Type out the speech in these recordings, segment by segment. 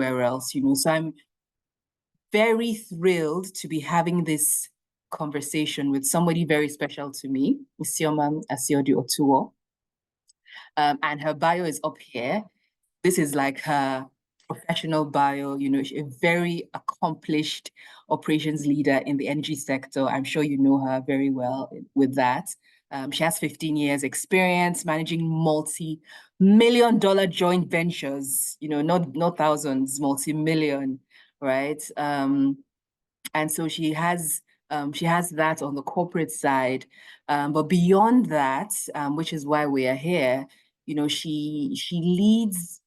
anywhere else, So I'm very thrilled to be having this conversation with somebody very special to me, Isioma Asiodu-Otughwor. And her bio is up here. This is like her professional bio, she's a very accomplished operations leader in the energy sector. I'm sure you know her very well with that. She has 15 years experience managing multi-million-dollar joint ventures, not thousands, multi-million, right? And so she has that on the corporate side. But beyond that, which is why we are here, she leads,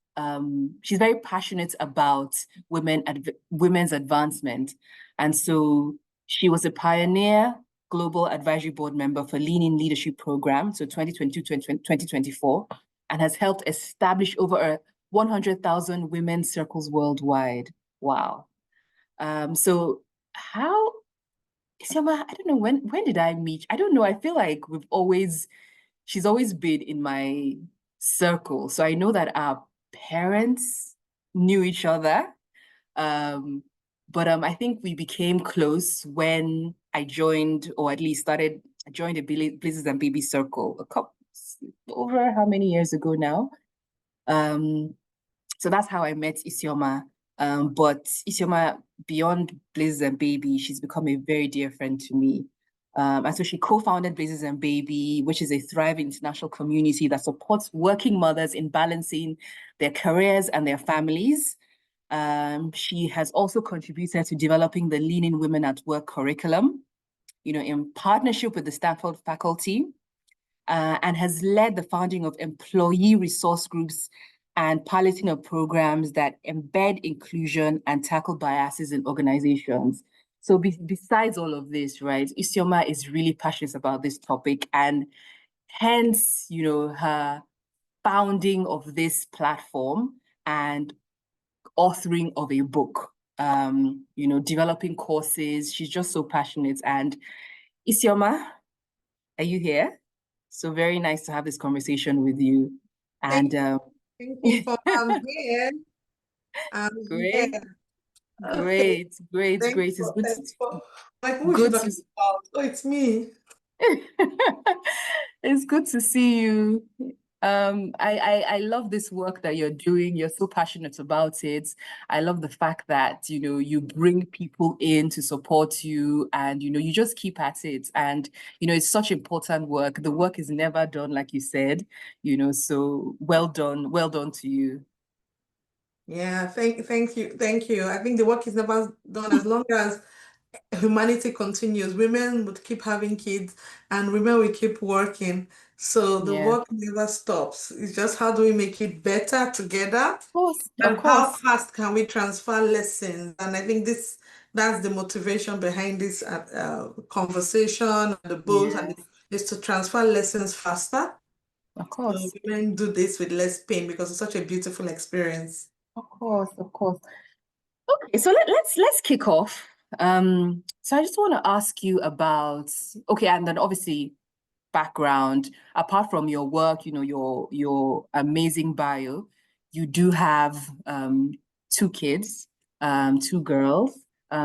she's very passionate about women's advancement. And so she was a pioneer global advisory board member for Lean In Leadership Program, so 2022-2024, and has helped establish over 100,000 women's circles worldwide. Wow. So how, Isioma, I don't know, when did I meet? I don't know. I feel like she's always been in my circle. So I know that our parents knew each other. But I think we became close when I joined, or at least I joined a Blizzards and Baby circle over how many years ago now? So that's how I met Isioma. But Isioma, beyond Blazes and Baby, she's become a very dear friend to me. And so she co-founded Blazes and Baby, which is a thriving international community that supports working mothers in balancing their careers and their families. She has also contributed to developing the Lean In Women at Work curriculum, in partnership with the Stanford faculty, and has led the founding of employee resource groups and piloting of programs that embed inclusion and tackle biases in organizations. So besides all of this, right, Isioma is really passionate about this topic, and hence, her founding of this platform and authoring of a book, developing courses. She's just so passionate. And Isioma, are you here? So very nice to have this conversation with you. And thank you for here. Great. Great. It's good. Like, who should talk about? Oh, it's me. It's good to see you. I love this work that you're doing. You're so passionate about it. I love the fact that, you bring people in to support you, and, you just keep at it. And, it's such important work. The work is never done, like you said, so well done to you. Yeah, thank you. I think the work is never done as long as humanity continues. Women would keep having kids and women will keep working. So the work never stops. It's just how do we make it better together? Of course. How fast can we transfer lessons? And I think that's the motivation behind this conversation, the books, and is to transfer lessons faster. Of course. So women do this with less pain because it's such a beautiful experience. Of course. Okay, so let's kick off. So I just want to ask you about, and then obviously background, apart from your work, your amazing bio, you do have 2 kids, 2 girls.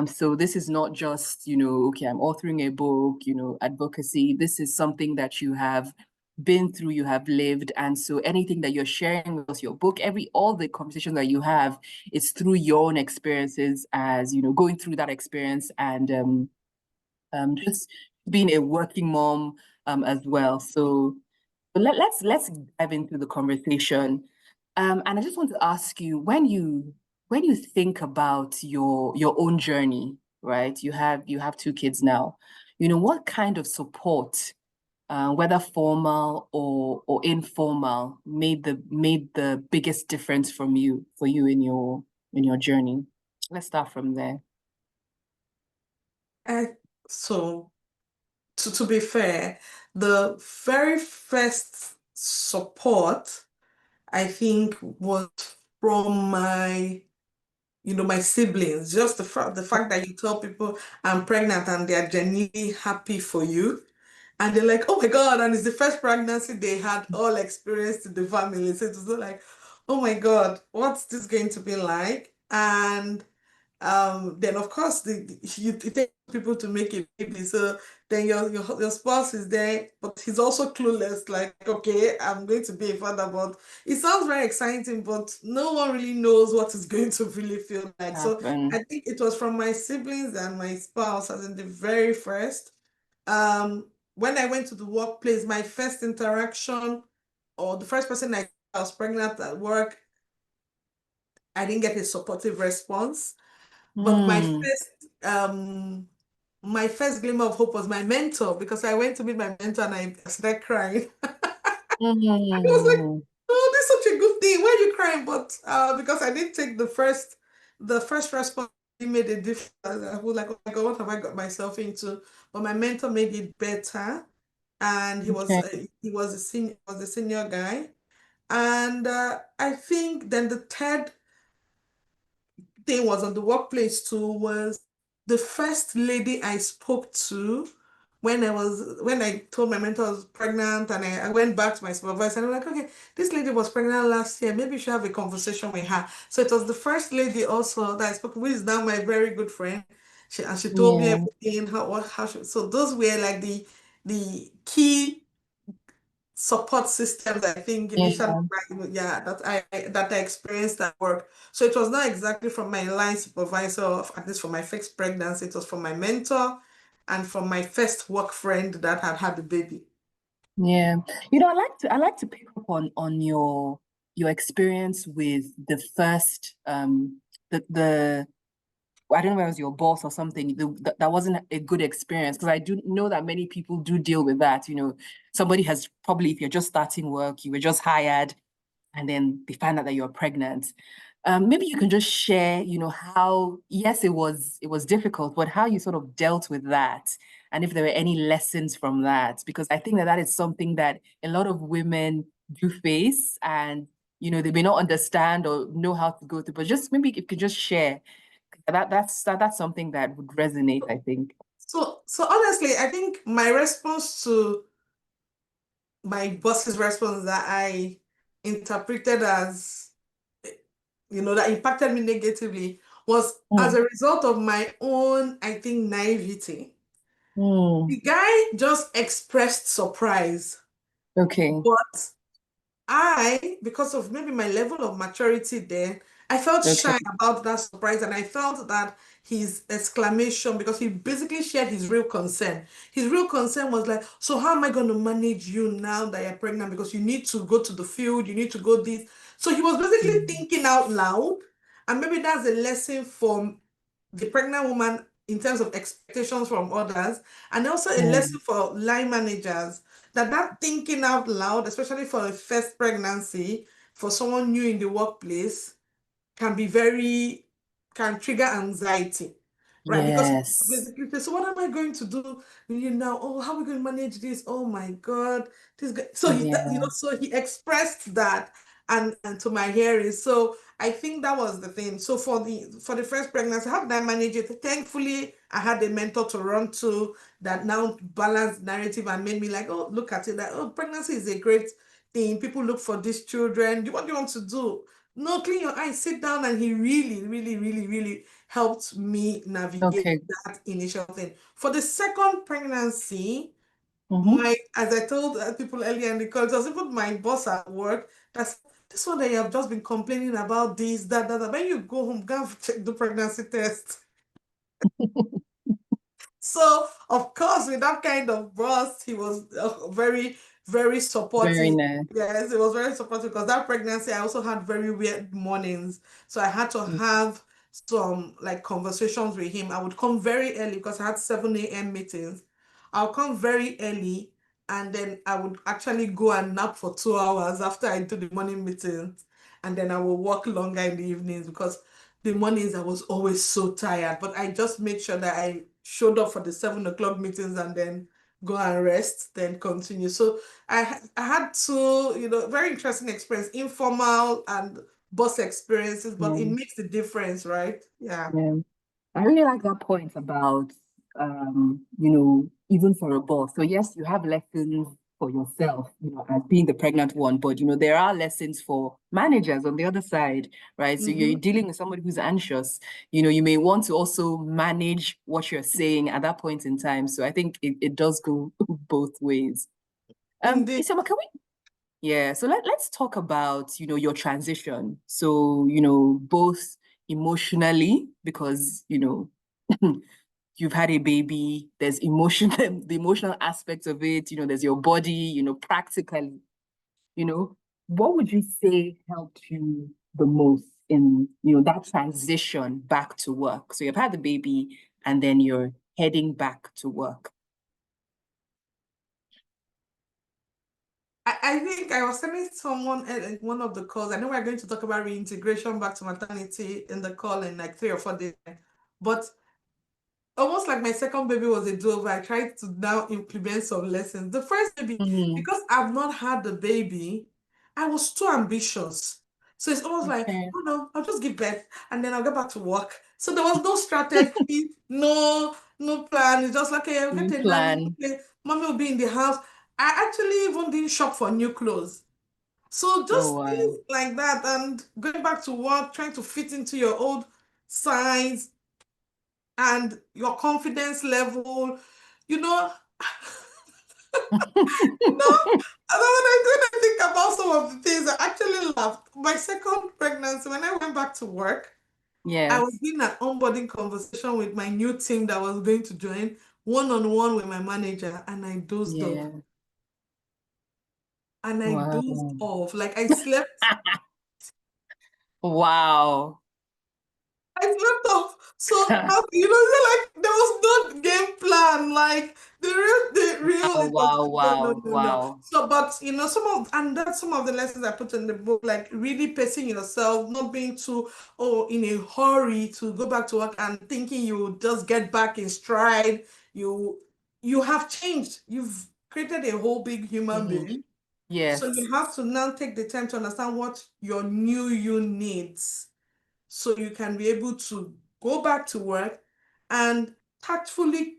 So this is not just, I'm authoring a book, advocacy. This is something that you have been through, you have lived. And so anything that you're sharing with us, your book, all the conversations that you have, it's through your own experiences as, going through that experience and just being a working mom as well. So let's dive into the conversation. And I just want to ask you, when you think about your own journey, right? You have 2 kids now. What kind of support, whether formal or informal, made the biggest difference for you in your journey? Let's start from there. So to be fair, the very first support, I think, was from my siblings. Just the fact that you tell people I'm pregnant and they're genuinely happy for you. And they're like, oh my God, and it's the first pregnancy they had all experienced in the family. So it was like, oh my God, what's this going to be like? And then of course it takes people to make a baby. So then your spouse is there, but he's also clueless, like, okay, I'm going to be a father, but it sounds very exciting, but no one really knows what it's going to really feel like. So Happen. I think it was from my siblings and my spouse as in the very first. When I went to the workplace, my first interaction, or the first person I was pregnant at work, I didn't get a supportive response. But Mm. my first glimmer of hope was my mentor, because I went to meet my mentor and I started crying. I was like, Mm. oh, this is such a good thing. Why are you crying? But because I didn't take the first response, it made a difference. I was like, oh my God, what have I got myself into? But my mentor made it better, and he was Okay. a senior guy. And I think then the third thing was on the workplace too, was the first lady I spoke to when I told my mentor I was pregnant, and I went back to my supervisor and I'm like, okay, this lady was pregnant last year. Maybe you should have a conversation with her. So it was the first lady also that I spoke with, is now my very good friend. She told me Yeah. everything, so those were like the key support systems, I think, initially, Yeah. yeah, that I experienced at work. So it was not exactly from my line supervisor, at least for my first pregnancy. It was from my mentor and from my first work friend that had had the baby. Yeah. I like to pick up on your experience with the first the I don't know if it was your boss or something, that wasn't a good experience, because I do know that many people do deal with that. Somebody has probably, if you're just starting work, you were just hired, and then they find out that you're pregnant. Maybe you can just share, how, yes, it was difficult, but how you sort of dealt with that, and if there were any lessons from that, because I think that that is something that a lot of women do face, and they may not understand or know how to go through. But just maybe if you could just share that's something that would resonate, I think. So honestly, I think my response to my boss's response that I interpreted as, that impacted me negatively, was as Mm. a result of my own, I think, naivety. Mm. The guy just expressed surprise, Okay. but because of maybe my level of maturity then, I felt Okay. shy about that surprise, and I felt that his exclamation, because he basically shared his real concern. His real concern was like, so how am I going to manage you now that you're pregnant? Because you need to go to the field, you need to go this. So he was basically Mm. thinking out loud. And maybe that's a lesson for the pregnant woman in terms of expectations from others, and also a lesson Mm. for line managers, that thinking out loud, especially for a first pregnancy, for someone new in the workplace, can be can trigger anxiety, right? Because Yes. basically, so what am I going to do now? Oh, how are we going to manage this? Oh my God, this guy. So Yeah. he expressed that, and to my hearing. So I think that was the thing. So for the first pregnancy, how did I manage it? Thankfully, I had a mentor to run to that now balanced narrative and made me like, oh, look at it, that, oh, pregnancy is a great thing. People look for these children. What do you want to do? No, clean your eyes, sit down. And he really, really, really, really helped me navigate Okay. that initial thing. For the second pregnancy, Mm-hmm. as I told people earlier in the call, it was even my boss at work. That's this one that you have just been complaining about this, that, that, that. When you go home, go and check the pregnancy test. So, of course, with that kind of boss, he was very, very Very supportive. nice. Yes, it was very supportive, because that pregnancy, I also had very weird mornings. So I had to have some like conversations with him. I would come very early because I had 7 a.m. meetings. I'll come very early, and then I would actually go and nap for 2 hours after I do the morning meetings. And then I will work longer in the evenings, because the mornings I was always so tired. But I just made sure that I showed up for the 7 o'clock meetings and then go and rest, then continue. So I had two, very interesting experience, informal and boss experiences, but it Yeah. makes the difference, right? Yeah. Yeah. I really like that point about, even for a boss. So yes, you have lessons for yourself, as being the pregnant one, but there are lessons for managers on the other side, right? So you're dealing with somebody who's anxious. You may want to also manage what you're saying at that point in time. So I think it does go both ways. Indeed. Isioma, can we? Yeah, so let's talk about, your transition. So, both emotionally, because, you've had a baby, there's emotion, the emotional aspects of it, there's your body, practically, what would you say helped you the most in, that transition back to work? So you've had the baby and then you're heading back to work. I think I was telling someone in one of the calls, I know we're going to talk about reintegration back to maternity in the call in like 3 or 4 days, but almost like my second baby was a do-over, I tried to now implement some lessons. The first baby, because I've not had the baby, I was too ambitious. So it's almost like, oh no, I'll just give birth and then I'll get back to work. So there was no strategy, no plan. It's just like, okay, I'll get a nanny. Okay, mommy will be in the house. I actually even didn't shop for new clothes. So just things like that, and going back to work, trying to fit into your old size and your confidence level, you know. And then when I think about some of the things, I actually laughed. My second pregnancy, when I went back to work, I was doing an onboarding conversation with my new team that was going to join, one-on-one with my manager, and I dozed off. And I dozed off. Like I slept. Wow. I slept off. So like there was no game plan. Like the real it was no. So but that's some of the lessons I put in the book, like really pacing yourself, not being too in a hurry to go back to work and thinking you just get back in stride. You have changed. You've created a whole big human being. Yes. So you have to now take the time to understand what your new you needs, so you can be able to go back to work and tactfully,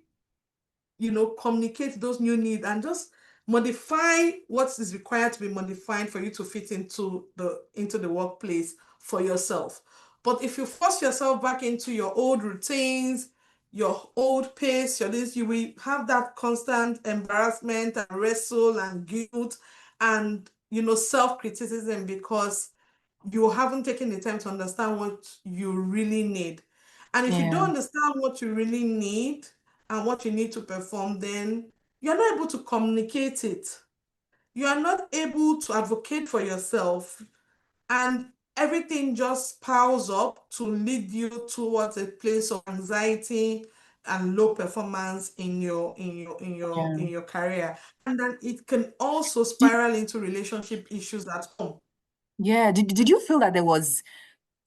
communicate those new needs and just modify what is required to be modified for you to fit into the workplace for yourself. But if you force yourself back into your old routines, your old pace, you will have that constant embarrassment and wrestle and guilt and self-criticism, because you haven't taken the time to understand what you really need. And if you don't understand what you really need and what you need to perform, then you're not able to communicate it. You are not able to advocate for yourself. And everything just piles up to lead you towards a place of anxiety and low performance in your career. And then it can also spiral into relationship issues at home. Yeah. Did you feel that there was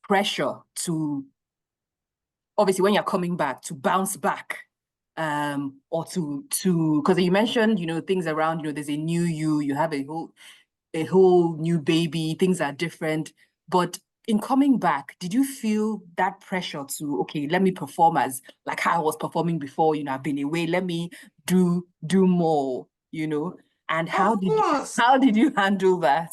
pressure to, obviously when you're coming back, to bounce back, or to because you mentioned, things around, there's a new you have a whole new baby, things are different. But in coming back, did you feel that pressure to, okay, let me perform as like how I was performing before, I've been away, let me do more, and how did you handle that?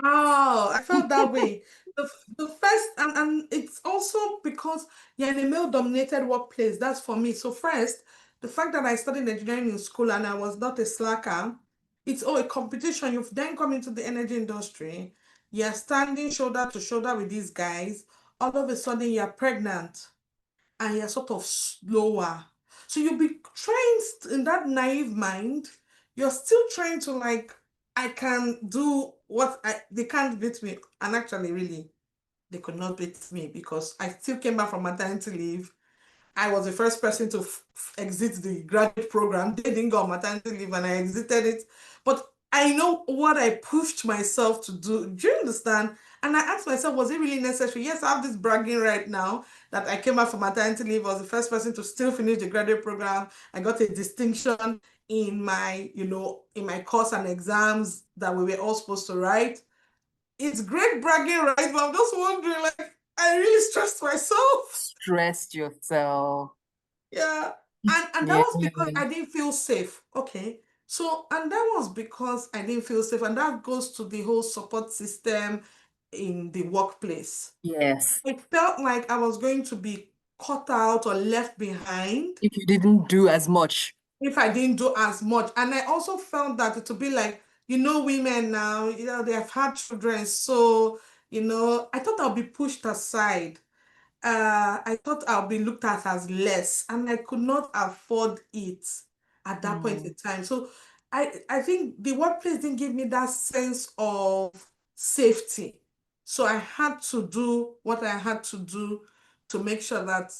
Oh, I felt that way. The first, and it's also because you're in a male-dominated workplace. That's for me. So first, the fact that I studied engineering in school and I was not a slacker, it's a competition. You've then come into the energy industry. You're standing shoulder to shoulder with these guys. All of a sudden, you're pregnant and you're sort of slower. So you'll be trying in that naive mind, you're still trying to like, I can do what they can't beat me. And actually, really, they could not beat me because I still came back from maternity leave. I was the first person to exit the graduate program. They didn't go on maternity leave and I exited it. But I know what I pushed myself to do. Do you understand? And I asked myself, was it really necessary? Yes, I have this bragging right now that I came back from maternity leave. I was the first person to still finish the graduate program. I got a distinction in my, in my course and exams that we were all supposed to write. It's great bragging, right? But I'm just wondering, like, I really stressed myself. Stressed yourself. Yeah. And that was because I didn't feel safe. Okay. So, and that was because I didn't feel safe. And that goes to the whole support system in the workplace. Yes. It felt like I was going to be cut out or left behind If you didn't do as much. if I didn't do as much. And I also felt that it would be like, women now, they have had children. So, I thought I'll be pushed aside. I thought I'll be looked at as less, and I could not afford it at that point in time. So I think the workplace didn't give me that sense of safety. So I had to do what I had to do to make sure that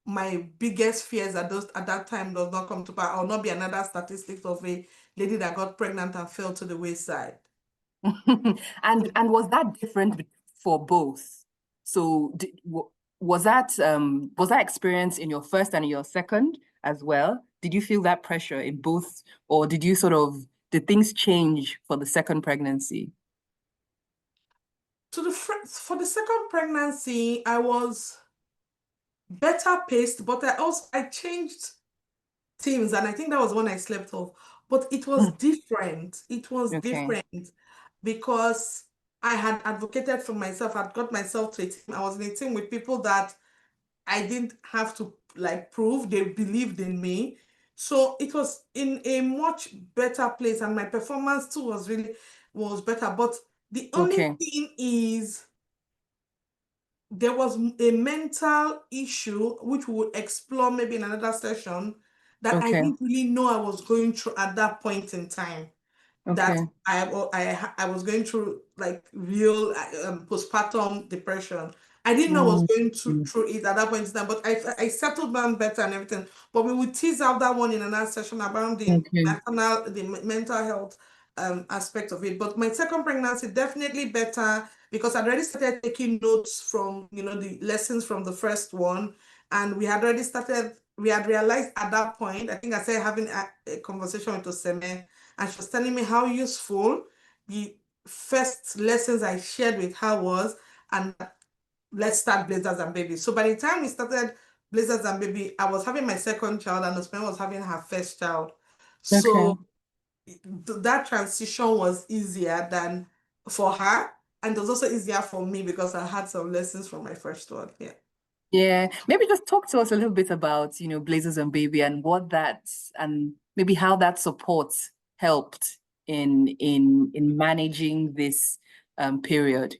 my biggest fears at that time does not come to pass. I'll not be another statistic of a lady that got pregnant and fell to the wayside. And was that different for both? So was that experience in your first and your second as well? Did you feel that pressure in both, or did things change for the second pregnancy? For the second pregnancy, I was better paced, but I changed teams, and I think that was when I slept off. But it was different. It was Okay. different because I had advocated for myself. I'd got myself to a team. I was in a team with people that I didn't have to like prove. They believed in me. So it was in a much better place, and my performance too was better. But the only Okay. thing is there was a mental issue which we would explore maybe in another session that I Okay. didn't really know I was going through at that point in time. That Okay. I was going through like real postpartum depression. I didn't know I was Mm. going through it at that point in time, but I settled down better and everything. But we would tease out that one in another session about Okay. the mental health aspect of it. But my second pregnancy definitely better because I'd already started taking notes from the lessons from the first one, and we had already started. We had realized at that point. I think I said having a conversation with Oseme, and she was telling me how useful the first lessons I shared with her was, and let's start Blazers and Baby. So by the time we started Blazers and Baby, I was having my second child and Osman was having her first child. Okay. So that transition was easier than for her. And it was also easier for me because I had some lessons from my first one. Yeah. Yeah, maybe just talk to us a little bit about, Blazers and Baby and and maybe how that support helped in managing this period.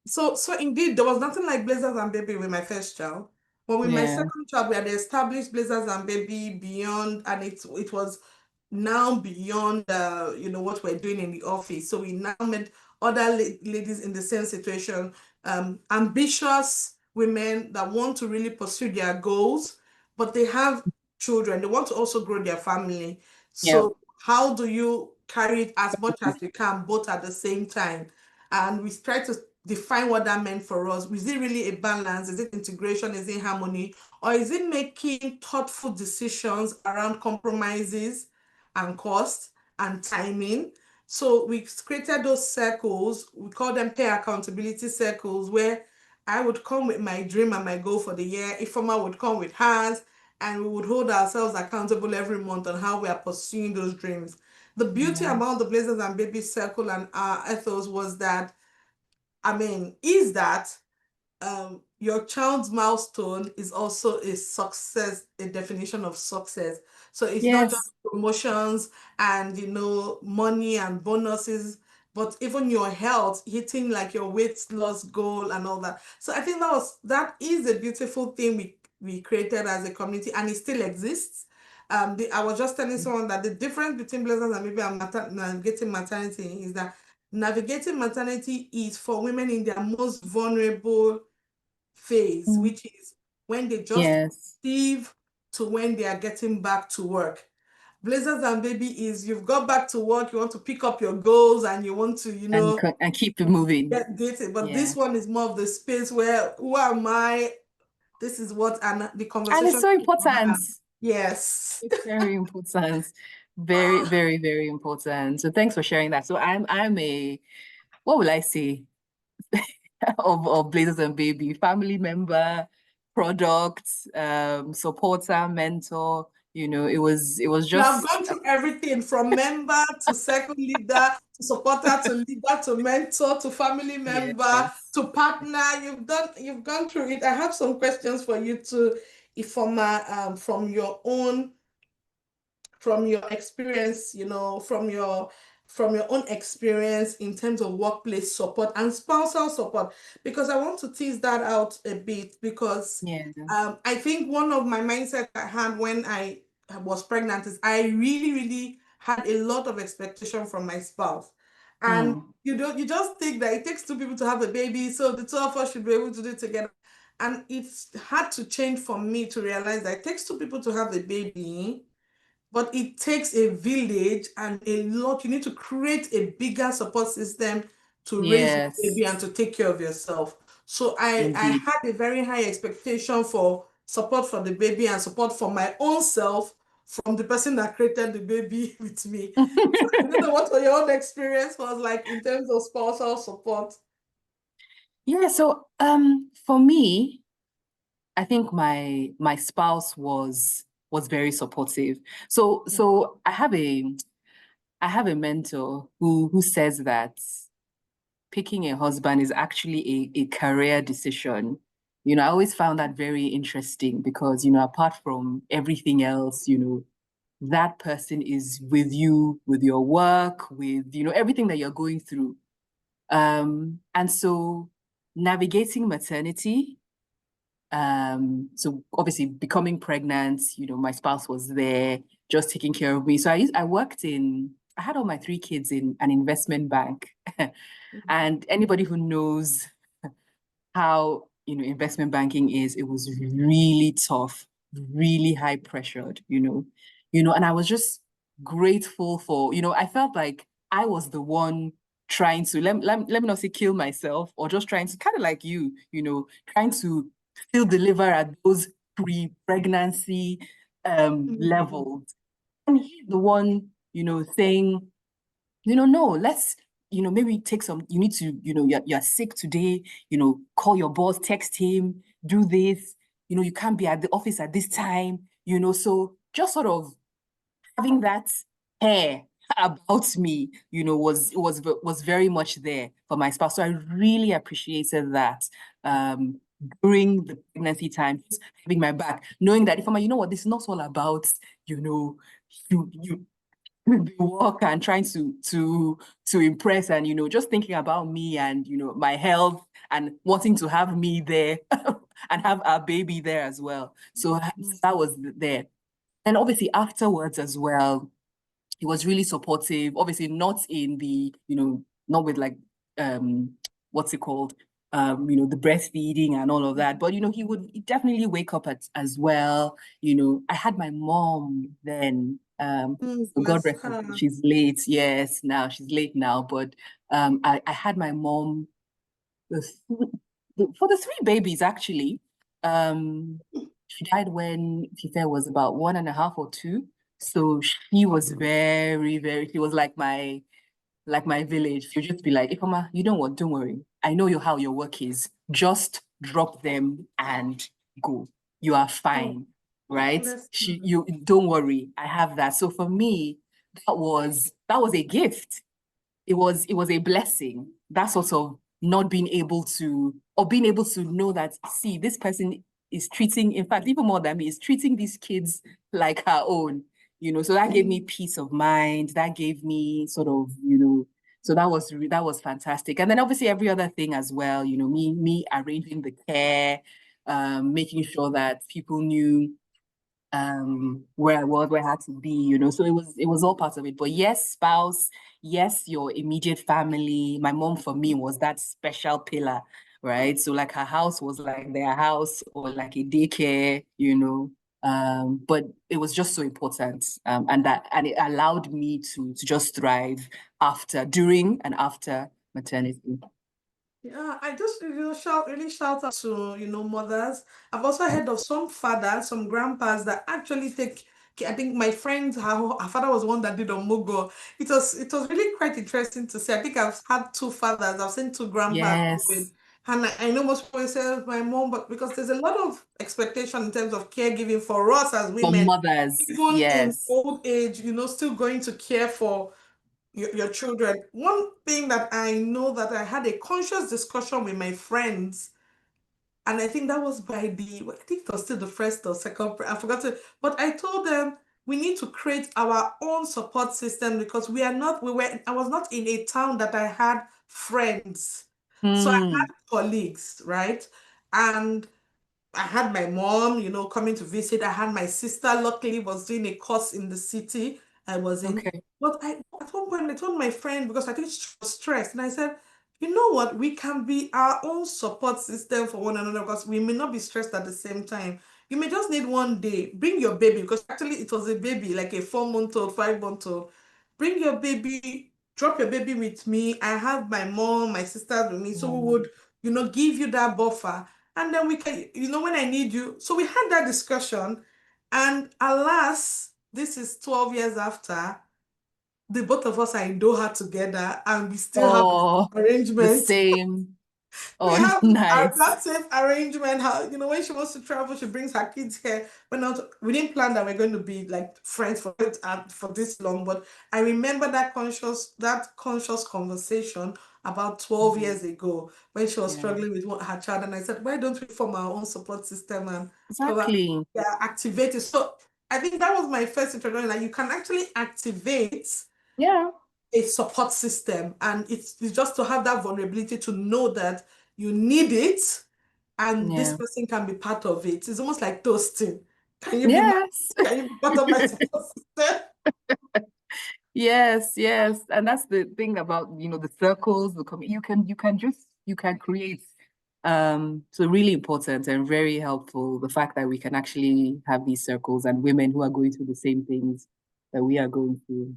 So indeed, there was nothing like Blazers and Baby with my first child. But with my Yeah. second child, we had established Blazers and Baby beyond, and it was now beyond what we're doing in the office. So we now met other ladies in the same situation, ambitious women that want to really pursue their goals, but they have children. They want to also grow their family. Yeah. So how do you carry it as much as you can, both at the same time? And we try to define what that meant for us. Is it really a balance? Is it integration? Is it harmony? Or is it making thoughtful decisions around compromises and cost and timing? So we created those circles. We call them peer accountability circles, where I would come with my dream and my goal for the year. Ifeoma would come with hers, and we would hold ourselves accountable every month on how we are pursuing those dreams. The beauty Yeah. about the Blazers and Baby Circle and our ethos was that, is that your child's milestone is also a success, a definition of success. So it's not just Yes. promotions and money and bonuses, but even your health, hitting like your weight loss goal and all that. So I think that is a beautiful thing we created as a community, and it still exists. I was just telling someone that the difference between Blazers and maybe navigating maternity is that navigating maternity is for women in their most vulnerable phase, Mm. which is when they just Yes. leave to when they are getting back to work. Blazers and Baby is you've got back to work, you want to pick up your goals and you want to, And keep it moving. get dated. But Yeah. this one is more of the space where who am I? This is what and the And it's conversation. so important. Yes. It's very important. Very, very, very important. So thanks for sharing that. So I'm a, what will I say, of Blazers and Baby, family member, product, supporter, mentor. It was You have just gone through everything from member to second leader to supporter to leader to mentor to family member yes. to partner. You've gone through it. I have some questions for you too, Ifeoma, from your experience, from your own experience in terms of workplace support and spousal support, because I want to tease that out a bit because Yeah. I think one of my mindset I had when I was pregnant is I really, really had a lot of expectation from my spouse. And Mm. you just think that it takes two people to have a baby, so the two of us should be able to do it together. And it's had to change for me to realize that it takes two people to have a baby, but it takes a village and a lot. You need to create a bigger support system to raise your Yes, baby and to take care of yourself. So I indeed. had a very high expectation for support for the baby and support for my own self from the person that created the baby with me. I don't know what your own experience was like in terms of spousal support. Yeah, so for me, I think my spouse was very supportive. So I have a mentor who says that picking a husband is actually a career decision. I always found that very interesting because, apart from everything else, that person is with you, with your work, with, everything that you're going through. And so navigating maternity, so obviously becoming pregnant, my spouse was there just taking care of me. So I had all my three kids in an investment bank. And anybody who knows how, investment banking is, it was really tough, really high pressured, and I was just grateful for, I felt like I was the one trying to let me not say kill myself, or just trying to kind of like trying to still deliver at those pre-pregnancy Mhm. levels. And he's the one, saying, no, let's, maybe take some, you need to, you're sick today, call your boss, text him, do this, you can't be at the office at this time, so just sort of having that care about me, was very much there for my spouse. So I really appreciated that during the pregnancy time, just having my back, knowing that if I'm, this is not all about, you the work and trying to impress, and just thinking about me and my health and wanting to have me there and have our baby there as well. So that was there. And obviously afterwards as well, he was really supportive. Obviously, not in the, not with like what's it called? The breastfeeding and all of that. But he would definitely wake up as well. I had my mom then. So God Bless rest her soul. her. She's late. Yes, now she's late now. But I had my mom the for the three babies actually. She died when Fife was about 1.5 or 2. So she was very, very, she was like my village. She'll just be like, Ifeoma, you know what? Don't worry. I know how your work is. Just drop them and go. You are Oh, fine. Right? bless her. You don't worry. I have that. So for me, that was a gift. It was a blessing. That sort of not being able to, or being able to know that, see, this person is treating, in fact, even more than me, is treating these kids like her own. So that gave me peace of mind. That gave me sort of, so that was fantastic. And then obviously every other thing as well, me arranging the care, making sure that people knew where I was, where I had to be, so it was all part of it. But yes, spouse, yes, your immediate family. My mom for me was that special pillar, right? So like her house was like their house, or like a daycare, but it was just so important. And it allowed me to just thrive during and after maternity. Yeah, I just really shout out to mothers. I've also heard of some fathers, some grandpas that actually take. I think my friend, her father was one that did Omogo. It was really quite interesting to see. I think I've had two fathers. I've seen two grandpas do it. Yes. And I know most people say my mom, but because there's a lot of expectation in terms of caregiving for us as For women, mothers, even in yes. old age, still going to care for your children. One thing that I know that I had a conscious discussion with my friends, and I think that was by I think it was still the first or second, I forgot it, but I told them we need to create our own support system because I was not in a town that I had friends. So I Hmm. had colleagues, right? And I had my mom, coming to visit. I had my sister, luckily, was doing a course in the city I was in. Okay. But at one point, I told my friend, because I think she was stressed, and I said, you know what? We can be our own support system for one another because we may not be stressed at the same time. You may just need one day. Bring your baby, because actually it was a baby, like a 4 month old, 5 month old. Bring your baby, drop your baby with me. I have my mom, my sisters with me. So we Mm. would, give you that buffer. And then we can, when I need you. So we had that discussion. And alas, this is 12 years after, the both of us are in Doha together and we still have Oh, the the arrangement. same. We Oh, have nice. that same arrangement. How, when she wants to travel, she brings her kids here. But not, we didn't plan that we're going to be like friends for it for this long. But I remember that conscious conversation about 12 Mhm. years ago when she was Yeah, struggling with her child, and I said, why don't we form our own support system and exactly. activate it? So I think that was my first introduction. That you can actually activate Yeah, a support system, and it's just to have that vulnerability to know that you need it and this yeah. person can be part of it. It's almost like toasting. Yes. Can you be part of my support system? Yes, yes. And that's the thing about, the circles, you can create. So really important and very helpful, the fact that we can actually have these circles and women who are going through the same things that we are going through.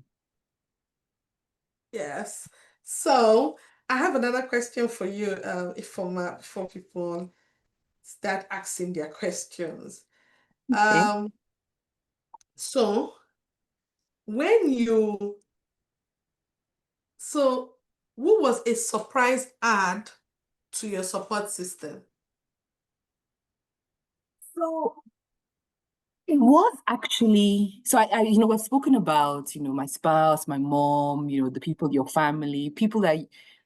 Yes. So I have another question for you, if for people start asking their questions. Okay. Um, so when you so who was a surprise add to your support system? So it was actually, so we've spoken about, my spouse, my mom, the people, your family, people that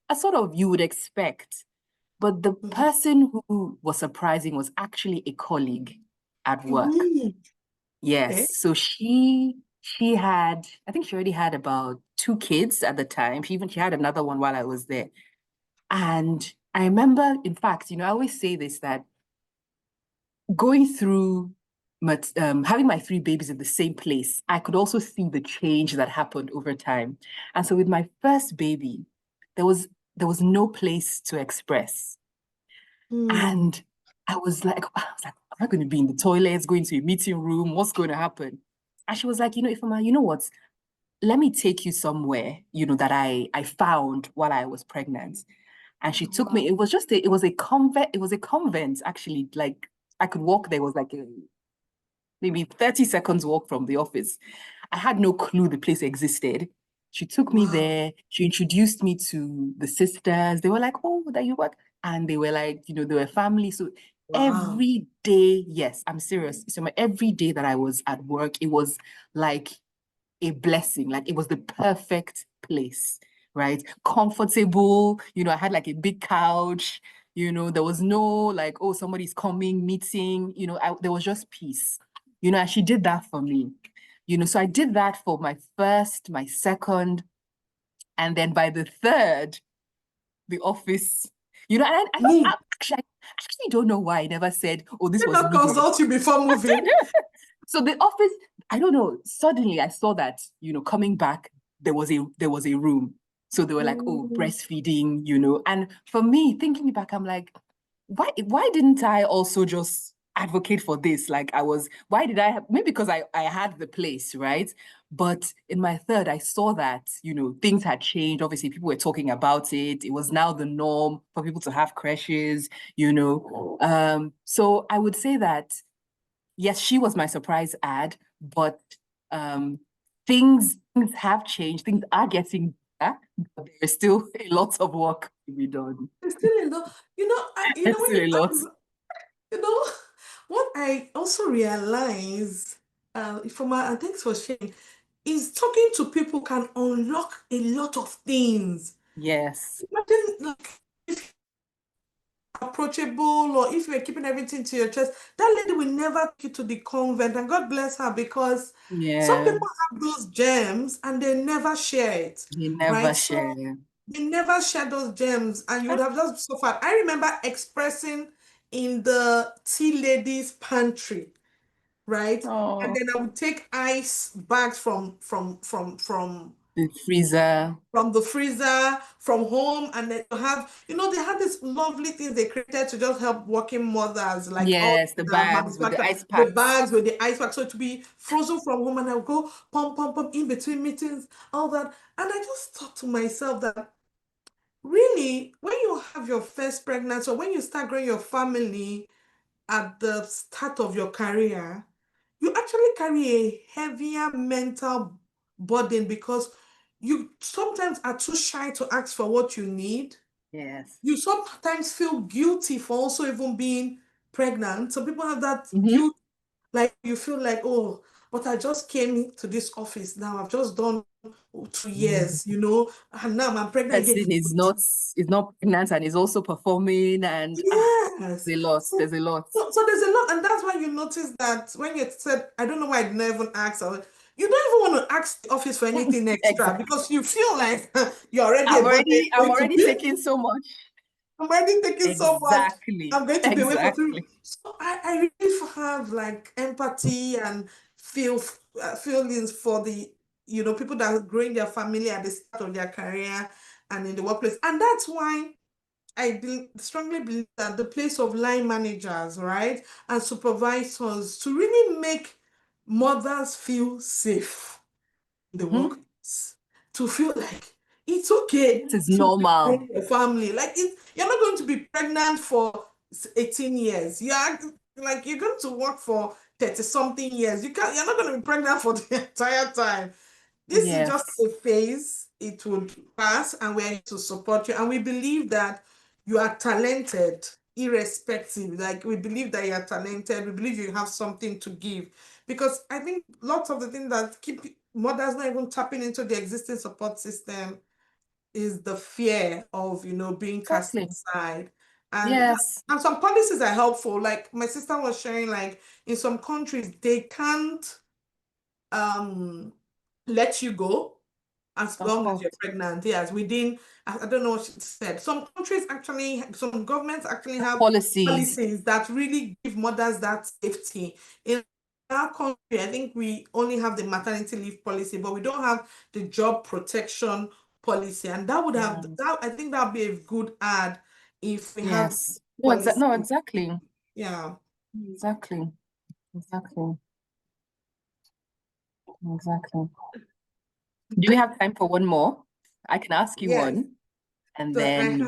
are sort of you would expect. But the Mhm. person who was surprising was actually a colleague at work. Mm, Yes. okay. So she had, I think she already had about two kids at the time. She had another one while I was there. And I remember, in fact, I always say this, that going through having my three babies in the same place, I could also see the change that happened over time. And so with my first baby, there was there was no place to express. Mm, And I was like, am I going to be in the toilets, going to a meeting room? What's going to happen? And she was like, Ifeoma, you know what? Let me take you somewhere, that I found while I was pregnant. And she took wow. me, it was a convent, actually. Like I could walk there. It was like maybe 30 seconds walk from the office. I had no clue the place existed. She took me Wow. there. She introduced me to the sisters. They were like, oh, that you work. And they were like, they were family. So Wow. every day, yes, I'm serious. So every day that I was at work, it was like a blessing. Like it was the perfect place, right? Comfortable. I had like a big couch. There was no like, oh, somebody's coming, meeting. There was just peace. And she did that for me. So I did that for my first, my second, and then by the third, the office. And I don't Mm. I actually don't know why I never said, oh, this Did was not needed. consult you before moving. So the office, I don't know, suddenly I saw that, coming back, there was a room. So they were like, oh, Mm. breastfeeding, And for me, thinking back, I'm like, why didn't I also just advocate for this? Like why did I have, maybe because I had the place, right? But in my third, I saw that, things had changed. Obviously, people were talking about it. It was now the norm for people to have crashes, So I would say that yes, she was my surprise ad, but um, things have changed. Things are getting but there's still a lot of work to be done. There's still a lot, There's when still a lot. you know, what I also realize, and thanks for sharing, is talking to people can unlock a lot of things. Yes. Imagine, like, if you're approachable or if you're keeping everything to your chest, that lady will never take you to the convent, and God bless her, because some Yeah. people have those gems and they never share it, They never right? So share. they never share those gems, and you would have just suffered. I remember expressing in the tea lady's pantry, right? And Oh, then I would take ice bags the freezer. from the freezer, from home, and then you have, they had these lovely things they created to just help working mothers, like all Yes, the the bags with the manufacturer, ice the packs. bags with the ice pack, so to be frozen from home, and I would go pump, pump, pump in between meetings, all that. And I just thought to myself that really, when you have your first pregnancy or when you start growing your family at the start of your career, you actually carry a heavier mental burden because you sometimes are too shy to ask for what you need. Yes. You sometimes feel guilty for also even being pregnant. Some people have that Mm-hmm. guilt, like you feel like, oh, but I just came to this office now. I've just done 2 years, and now I'm pregnant again. Person is not pregnant and is also performing, and Yes. there's a lot. So, There's a lot. so there's a lot, and that's why you notice that when you said, I don't know why I didn't even ask, or you don't even want to ask the office for anything extra Exactly. because you feel like you're already a burden. I'm Going to already be, taking so much. I'm already taking so much. Exactly. I'm going to be away for 3 weeks. Exactly. So I really have like empathy and feelings for the people that are growing their family at the start of their career and in the workplace, and that's why strongly believe that the place of line managers, right, and supervisors to really make mothers feel safe in the Mhm. workplace, to feel like it's okay This is to normal. bring a family. Like you're not going to be pregnant for 18 years. You're going to work for 30 something years. You're not going to be pregnant for the entire time. This is just Yes. a phase. It will pass, and we're here to support you. And we believe that you are talented, irrespective. Like, we believe that you are talented. We believe you have something to give. Because I think lots of the things that keep mothers not even tapping into the existing support system is the fear of, being cast Exactly. aside. And Yes. and some policies are helpful. Like my sister was sharing, like in some countries, they can't um let you go as Of long as you're course. pregnant. Yes, within, I don't know what she said. Some governments actually have Policies. policies that really give mothers that safety. In our country, I think we only have the maternity leave policy, but we don't have the job protection policy. And Yeah. I think that would be a good add if we have Yes. No, policy. no, exactly. Yeah. Exactly. Exactly. Exactly. Do we have time for one more? I can ask you Yes. one, and So then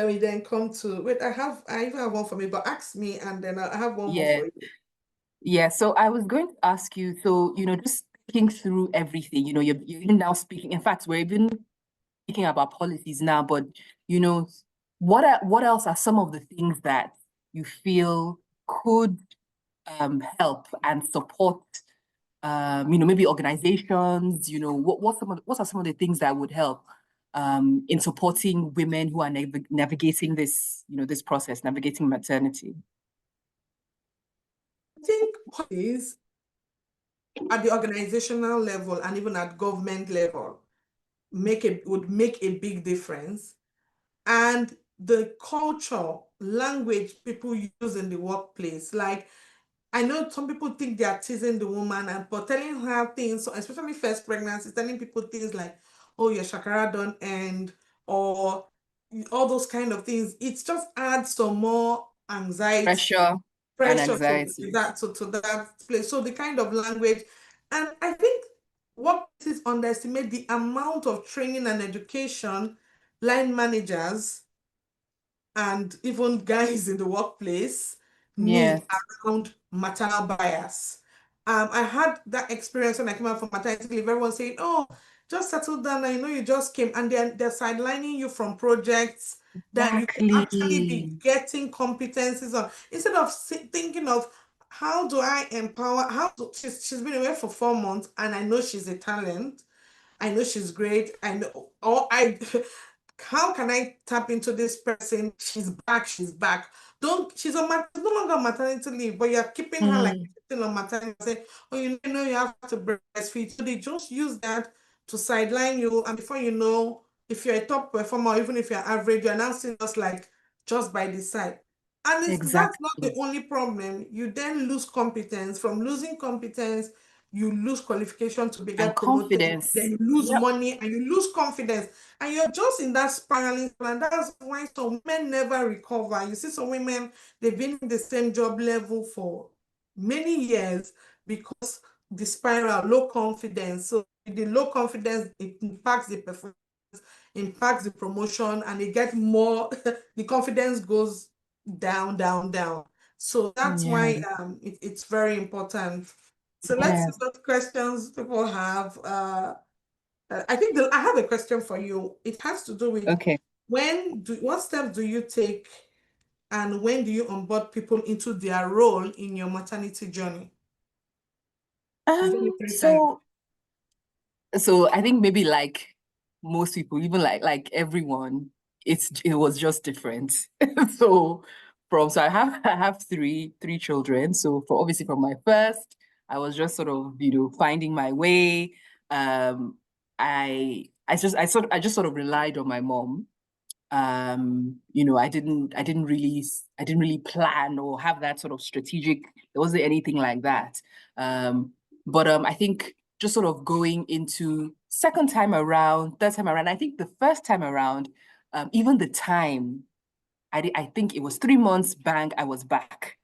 we then come to, wait, I even have one for me, but ask me and then I have one more yeah. for you. Yeah, so I was going to ask you, so, just thinking through everything, you're even now speaking. In fact, we're even speaking about policies now, but, what else are some of the things that you feel could help and support, maybe organizations, what are some of the things that would help in supporting women who are navigating this, this process, navigating maternity? I think policies at the organizational level and even at government level would make a big difference. And the culture, language people use in the workplace, like I know some people think they are teasing the woman, and but telling her things, especially first pregnancy, telling people things like, "Oh, your shakara don't end," or all those kind of things. It just adds some more anxiety, Pressure and pressure to anxiety. that place. So the kind of language, and I think what is underestimate the amount of training and education line managers and even guys in the workplace need Yes. around maternal bias. I had that experience when I came out from maternity leave. Everyone saying, "Oh, just settle down. I know you just came, and they're sidelining you from projects that you could actually be Exactly. getting competencies on, instead of thinking of how do I empower, she's been away for 4 months, and I know she's a talent. I know she's great. I know, or I, how can I tap into this person? She's back. She's back. Don't. She's no longer on maternity leave, but you're keeping her like Mm, still on maternity. Say, oh, know you have to breastfeed. So they just use that to sideline you, and before you know, if you're a top performer, or even if you're average, you're now seeing us like just by the side. And that's not the exactly. only problem. You then lose competence. From losing competence, you lose qualification to be And get promoted, then confidence. you lose Yep. money and you lose confidence. And you're just in that spiraling spiral. And that's why some women never recover. You see some women, they've been in the same job level for many years because the spiral, low confidence. So the low confidence, it impacts the performance, impacts the promotion, and they get more, the confidence goes down, down, down. So that's why Yes. it's very important. So let's see Yes. what questions people have. I think I have a question for you. It has to do with Okay. what steps do you take, and when do you onboard people into their role in your maternity journey? Is there a time? So I think maybe like most people, even like everyone, it was just different. So I have three children. So for obviously from my first, I was just sort of, finding my way. Um I just sort of relied on my mom. I didn't really plan or have that sort of strategic, there wasn't anything like that. But I think just sort of going into second time around, third time around, I think the first time around, even the time, I think it was 3 months bang, I was back.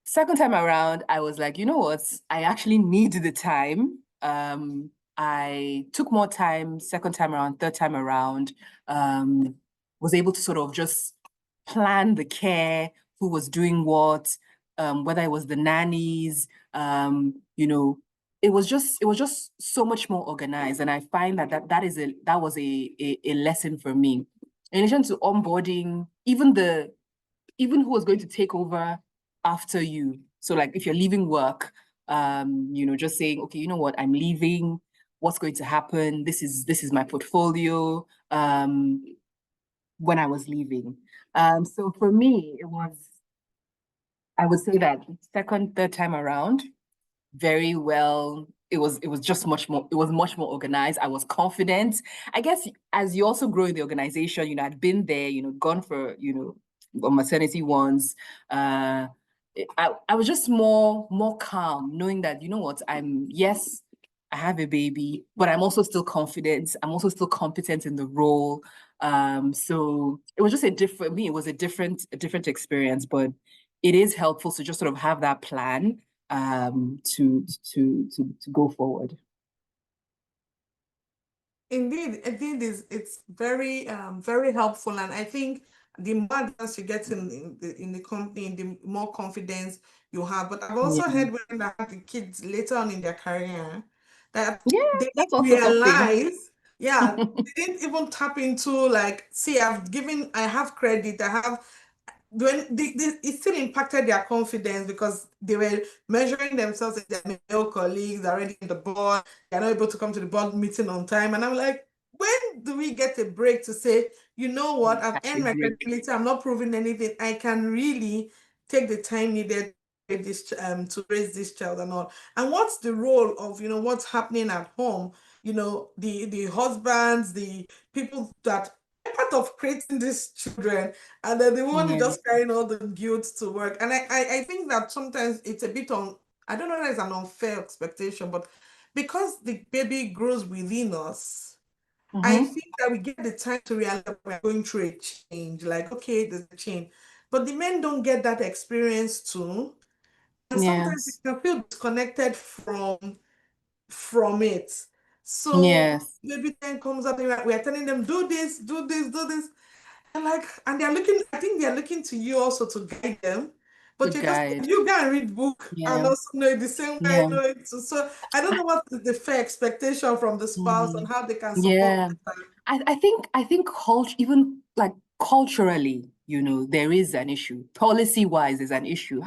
Second time around, I was like, you know what? I actually need the time. I took more time, second time around, third time around, was able to sort of just plan the care, who was doing what, whether it was the nannies, it was just so much more organized. And I find that was a lesson for me. In addition to onboarding, even who was going to take over after you. So like if you're leaving work, just saying, okay, you know what, I'm leaving. What's going to happen? This is my portfolio. When I was leaving. So for me, I would say that second, third time around, very well. It was just much more organized. I was confident. I guess as you also grow in the organization, I'd been there, gone for, on maternity once. Uh I was just more calm, knowing that, you know what, yes, I have a baby, but I'm also still confident. I'm also still competent in the role. So it was just it was a different experience, but it is helpful to just sort of have that plan to go forward. Indeed, indeed, it's very very helpful, and I think the more advance you get in the company, the more confidence you have. But I've also Yeah. heard women that have the kids later on in their career that Yeah, they that's didn't also something. realize, yeah, they didn't even tap into like, see, I have credit, I have it still impacted their confidence because they were measuring themselves as their male colleagues already in the board. They're not able to come to the board meeting on time. And I'm like, when do we get a break to say, you know what, I've Catch a earned my break. credibility, I'm not proving anything. I can really take the time needed to raise this child and all. And what's the role of, what's happening at home? The husbands, the people that part of creating these children, and then the one who Yeah. just carrying all the guilt to work. And I think that sometimes it's a bit on, I don't know if it's an unfair expectation, but because the baby grows within us, I Mm-hmm. think that we get the time to realize that we're going through a change. Like, okay, there's a change. But the men don't get that experience too. And sometimes they Yes. can feel disconnected from it. So Yes. maybe then comes up and we're telling them, do this, do this, do this. And they're looking, I think they're looking to you also to guide them. But Good you just guide. you go and read book and Yeah. also know it the same way I Yeah. know it. So I don't know what is the fair expectation from the spouse and Mm. how they can support Yeah. better. I think culture, even like culturally, there is an issue. Policy-wise, there's an issue.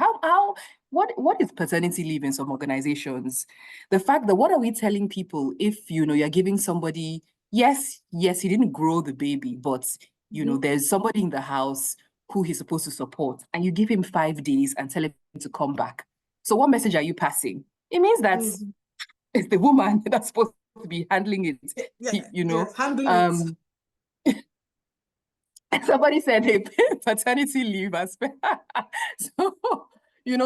What is paternity leave in some organizations? The fact that what are we telling people if you're giving somebody, yes, he didn't grow the baby, but Mhm. there's somebody in the house who he's supposed to support, and you give him 5 days and tell him to come back. So what message are you passing? It means that Mhm. it's the woman that's supposed to be handling it, Yeah, you know. yes, handle it. Um, somebody said they pay paternity leave as so,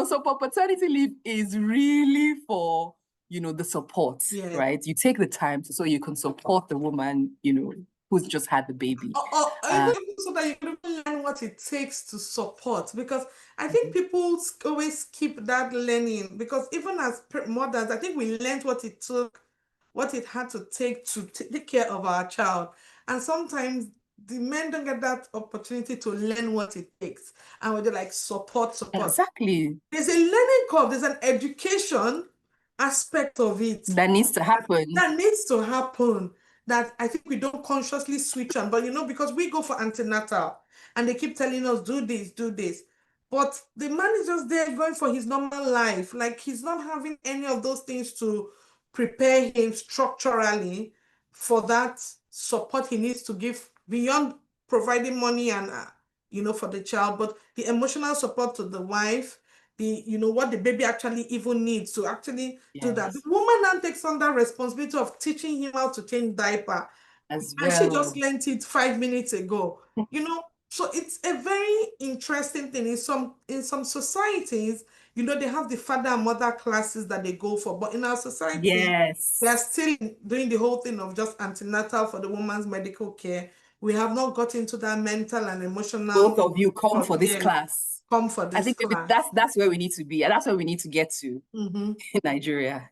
so for paternity leave is really for, the support, Yeah. right? You take the time so you can support the woman, who's just had the baby. Or Uh, even so that you can even learn what it takes to support, because I think people always skip that learning, because even as mothers, I think we learned what it took, what it had to take to take care of our child, and sometimes the men don't get that opportunity to learn what it takes, and we're like support. exactly. There's a learning curve, there's an education aspect of it That needs to happen. that needs to happen, that I think we don't consciously switch on. But because we go for antenatal and they keep telling us, do this, do this. But the man is just there going for his normal life. Like, he's not having any of those things to prepare him structurally for that support he needs to give beyond providing money and, for the child, but the emotional support to the wife, what the baby actually even needs to actually do that. The Yes, woman now takes on that responsibility of teaching him how to change diaper. as And she just well. learned it 5 minutes ago. So it's a very interesting thing. In some societies, they have the father and mother classes that they go for. But in our society, they're Yes. still doing the whole thing of just antenatal for the woman's medical care. We have not got into that mental and emotional, Both of you come for this yes, class. come for I this think maybe class. that's where we need to be, and that's where we need to get to Mhm. in Nigeria.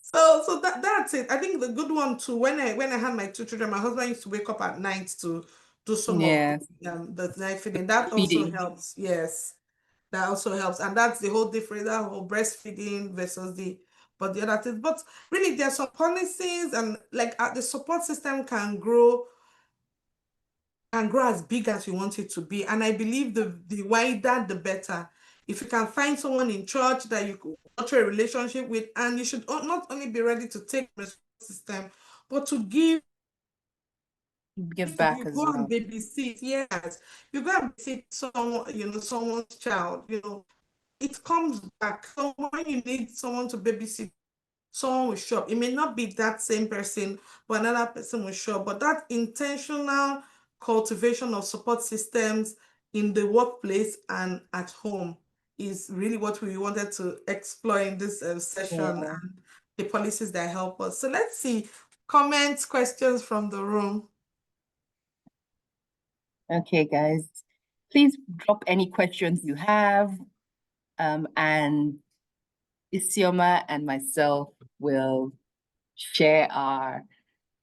So that's it. I think the good one too. When I had my two children, my husband used to wake up at night to do some of Yeah, the night feeding. That also feeding. helps. Yes, that also helps, and that's the whole difference. That whole breastfeeding versus the other things. But really, there's some policies, and like the support system can grow as big as you want it to be. And I believe the wider, the better. If you can find someone in church that you could nurture a relationship with, and you should not only be ready to take the system, but to give, Give back you as go and well. babysit. Yes, you go and babysit someone's child. It comes back. So when you need someone to babysit, someone will show up. It may not be that same person, but another person will show up. But that intentional cultivation of support systems in the workplace and at home is really what we wanted to explore in this session, Yeah. and the policies that help us. So let's see comments, questions from the room. Okay, guys. Please drop any questions you have. And Isioma and myself will share our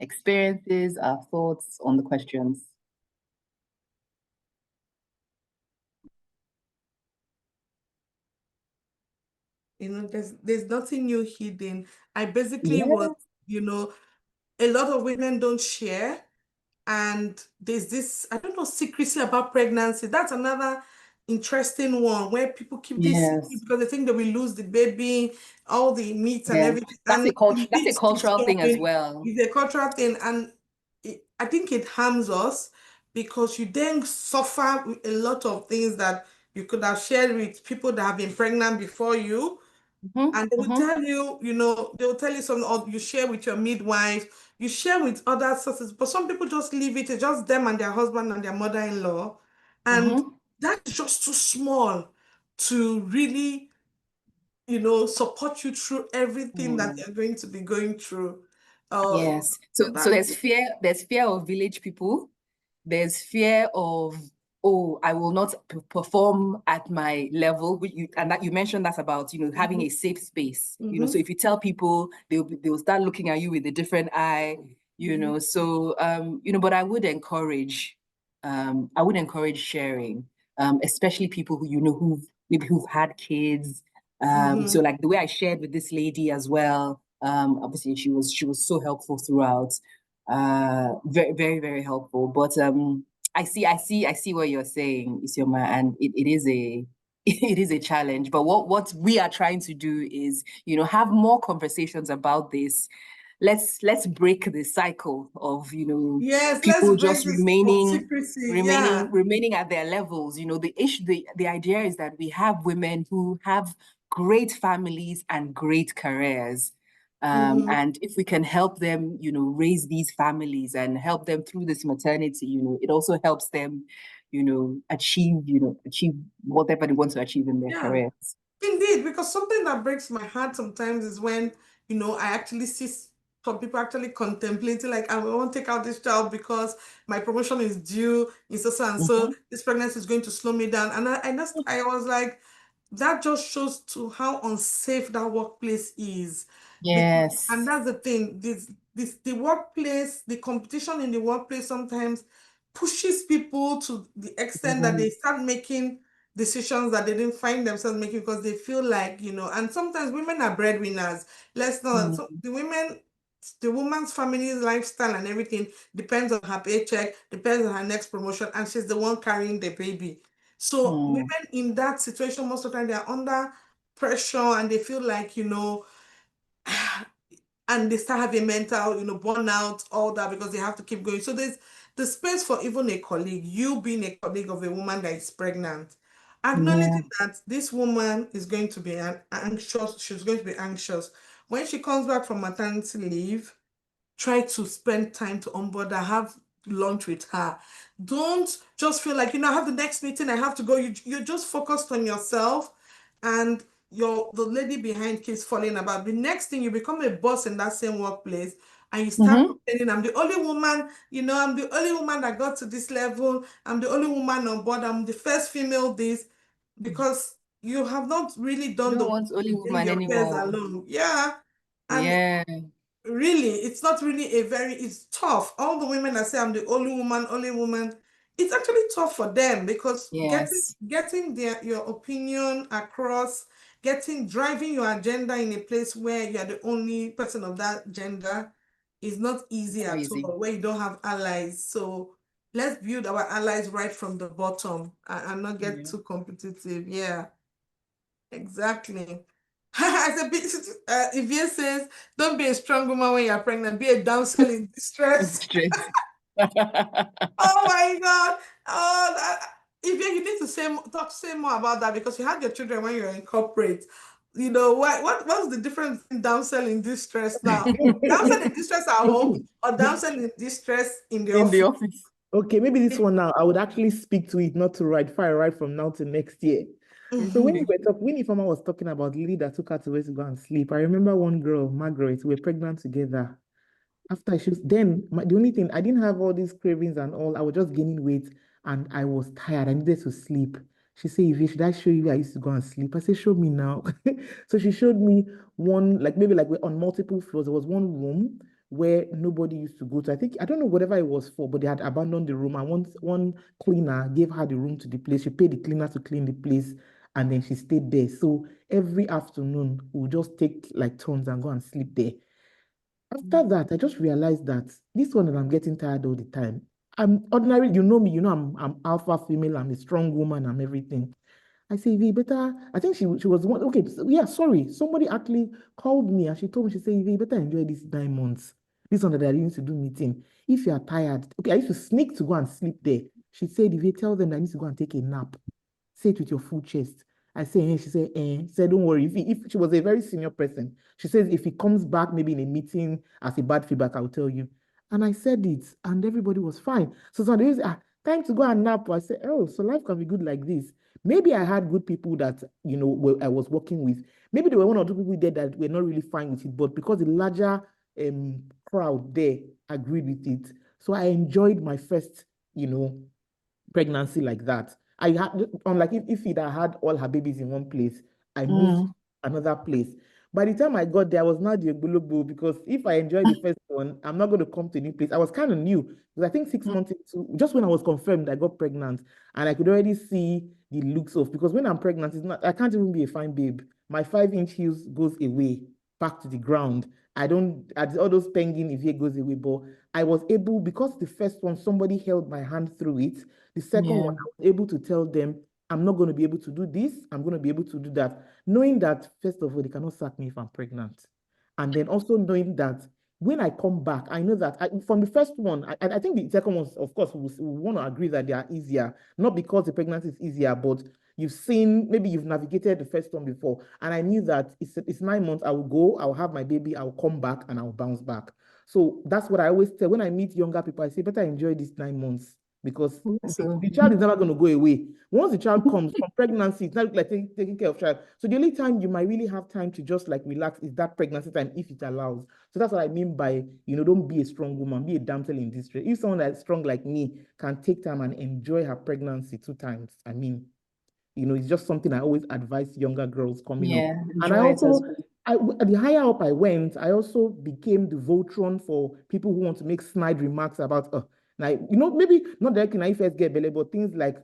experiences, our thoughts on the questions. There's nothing new hidden. I basically was, Yeah. a lot of women don't share. And there's this, I don't know, secrecy about pregnancy. That's another interesting one, where people keep this secret Yes. because they think they will lose the baby, all the meat and Yeah. everything. That's And a culture. the That's a meat keeps cultural thing as coming. well. It's a cultural thing. And I think it harms us, because you then suffer with a lot of things that you could have shared with people that have been pregnant before you. And they will tell you, they will tell you something, or you share with your midwife, you share with other sources, but some people just leave it. It's just them and their husband and their mother-in-law. And that's just too small to really, support you through everything that you're going to be going through. Yes. So So that's there's fear of village people. There's fear of, oh, I will not perform at my level. And that you mentioned that about, having a safe space. So if you tell people, they'll start looking at you with a different eye, So but I would encourage sharing. especially people who, who've had kids. So like the way I shared with this lady as well, obviously she was so helpful throughout. Very, very, very helpful. But I see what you're saying, Isioma, and it is a it is a challenge. But what we are trying to do is, have more conversations about this. Let's break the cycle of, Yes, let's people break just this secrecy. Yeah. remaining at their levels. The idea is that we have women who have great families and great careers. And if we can help them, raise these families and help them through this maternity, it also helps them, achieve whatever they want to achieve in their Yeah. careers. Indeed, because something that breaks my heart sometimes is when, I actually see some people actually contemplating, like, I won't take out this child because my promotion is due in so and so, Mm-hmm. this pregnancy is going to slow me down. And I was like, that just shows to how unsafe that workplace is. And Yes. that's the thing, the workplace, the competition in the workplace sometimes pushes people to the extent that Mm-hmm. they start making decisions that they didn't find themselves making because they feel like, and sometimes women are breadwinners. Let's not, so the woman's family's lifestyle and everything depends on her paycheck, depends on her next promotion, and she's the one carrying the baby. So women in that situation, most of the time, they are under pressure and they feel like, and they start having mental, burnout, all that, because they have to keep going. So there's the space for even a colleague, you being a colleague of a woman that is pregnant, Yeah. acknowledging that this woman is going to be anxious, she's going to be anxious. When she comes back from maternity leave, try to spend time to onboard her, have lunch with her. Don't just feel like, I have the next meeting, I have to go. You're just focused on yourself, and the lady behind keeps falling about. The next thing, you become a boss in that same workplace, and you start Mm-hmm. complaining, I'm the only woman, I'm the only woman that got to this level, I'm the only woman on board, I'm the first female this, because you have not really You done the don't work want only to bring woman your peers anymore. along. Yeah. And Yeah. really, it's not really it's tough. All the women that say I'm the only woman, it's actually tough for them, because Yes. getting your opinion across, driving your agenda in a place where you're the only person of that gender is not easy Not at easy. all, where you don't have allies. So let's build our allies right from the bottom, and not get Yeah. too competitive. Yeah. Exactly. As a bit, Ivie says, don't be a strong woman when you're pregnant, be a damsel in distress. Stress. Oh my God. Oh, Ivie, you need to say more about that, because you had your children when you were in corporate. What's the difference in damsel in distress now? Damsel in distress at home, or damsel in distress in the In the office? office. Okay, maybe this one now, I would actually speak to it, not to write, fire right from now to next year. So when Mhm. when Ifeoma was talking about Lily that took her to where to go and sleep, I remember one girl, Margaret, we were pregnant together. After she was, then the only thing, I didn't have all these cravings and all. I was just gaining weight and I was tired. I needed to sleep. She said, Ivy, should I show you where I used to go and sleep? I said, show me now. So she showed me one, like maybe like on multiple floors. There was one room where nobody used to go to. I think, I don't know whatever it was for, but they had abandoned the room. And once one cleaner gave her the room to the place. She paid the cleaner to clean the place, and then she stayed there. So every afternoon, we would just take like turns and go and sleep there. After that, I just realized that this one that I'm getting tired all the time. I'm ordinary, you know me, I'm alpha female, I'm a strong woman, I'm everything. I say, Ivy, better. I think she was one. Okay, so, yeah, sorry. Somebody actually called me and she told me, she said, Ivy, better enjoy these 9 months. This one that I used to do meeting. If you are tired, okay, I used to sneak to go and sleep there. She said, Ivy, tell them that I need to go and take a nap. Say it with your full chest. I say, eh. She said, eh. Said, don't worry. If she was a very senior person, she says, if he comes back maybe in a meeting as a bad feedback, I'll tell you. And I said it, and everybody was fine. So somebody was, time to go and nap. I said, oh, so life can be good like this. Maybe I had good people that, I was working with. Maybe there were one or two people there that were not really fine with it, but because the larger crowd there agreed with it. So I enjoyed my first, pregnancy like that. I had, unlike if Ida had all her babies in one place, I moved Mm. another place. By the time I got there, I was not the Ogbolobo, because if I enjoy the first one, I'm not going to come to a new place. I was kind of new, because I think 6 months into, just when I was confirmed, I got pregnant, and I could already see the looks of, because when I'm pregnant, it's not, I can't even be a fine babe. My 5-inch heels goes away, back to the ground. I don't, all those penguin Ivie goes away, but I was able, because the first one, somebody held my hand through it. The second one, I was able to tell them, I'm not going to be able to do this. I'm going to be able to do that. Knowing that, first of all, they cannot sack me if I'm pregnant. And then also knowing that when I come back, I know that from the first one, I think the second one, of course, we want to agree that they are easier, not because the pregnancy is easier, but you've seen, maybe you've navigated the first one before. And I knew that it's 9 months, I will go, I'll have my baby, I'll come back, and I'll bounce back. So that's what I always tell, when I meet younger people, I say, better enjoy these 9 months, because the child is never going to go away. Once the child comes from pregnancy, it's not like taking care of child. So the only time you might really have time to just like relax is that pregnancy time, if it allows. So that's what I mean by, don't be a strong woman, be a damsel in distress. If someone that's strong like me can take time and enjoy her pregnancy 2 times, I mean, it's just something I always advise younger girls coming up. And I also, the higher up I went, I also became the Voltron for people who want to make snide remarks about, like, maybe not directly when I first get belly, but things like,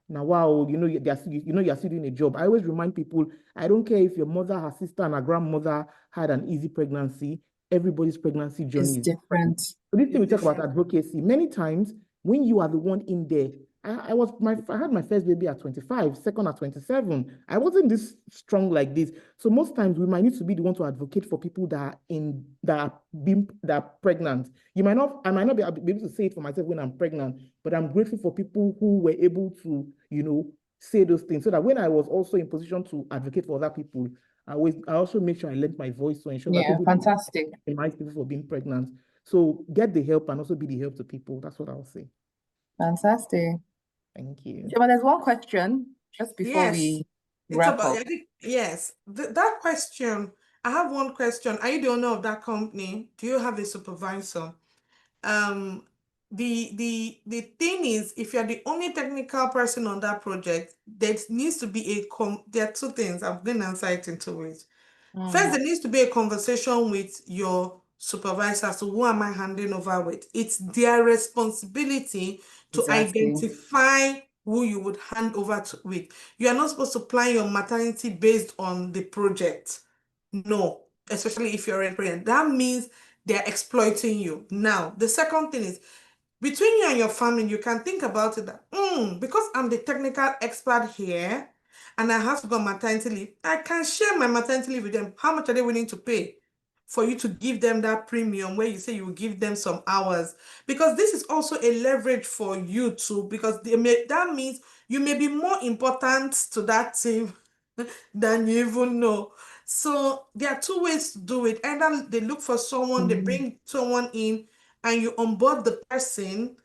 now wow, you're still doing a job. I always remind people, I don't care if your mother, her sister, and her grandmother had an easy pregnancy. Everybody's pregnancy journey is different. So this thing we talk about advocacy. Many times when you are the one in there, I had my first baby at 25, second at 27. I wasn't this strong like this. So most times we might need to be the one to advocate for people that are pregnant. I might not be able to say it for myself when I'm pregnant, but I'm grateful for people who were able to, say those things, so that when I was also in position to advocate for other people, I also make sure I lent my voice to ensure that people fantastic. remind people for being pregnant. So get the help and also be the help to people. That's what I'll say. Fantastic. Thank you. But there's one question just before we wrap up. Yes, that question. I have one question. Are you the owner of that company? Do you have a supervisor? The thing is, if you're the only technical person on that project, there needs to be there are 2 things. I'm going to insight into it. First, there needs to be a conversation with your supervisor. So who am I handing over with? It's their responsibility to identify who you would hand over with. You are not supposed to plan your maternity based on the project. No, especially if you're a parent. That means they're exploiting you. Now, the second thing is, between you and your family, you can think about it that, because I'm the technical expert here and I have to go on maternity leave, I can share my maternity leave with them. How much are they willing to pay for you to give them that premium where you say you will give them some hours? Because this is also a leverage for you too, because that means you may be more important to that team than you even know. So there are 2 ways to do it. Either they look for someone, they bring someone in, and you onboard the person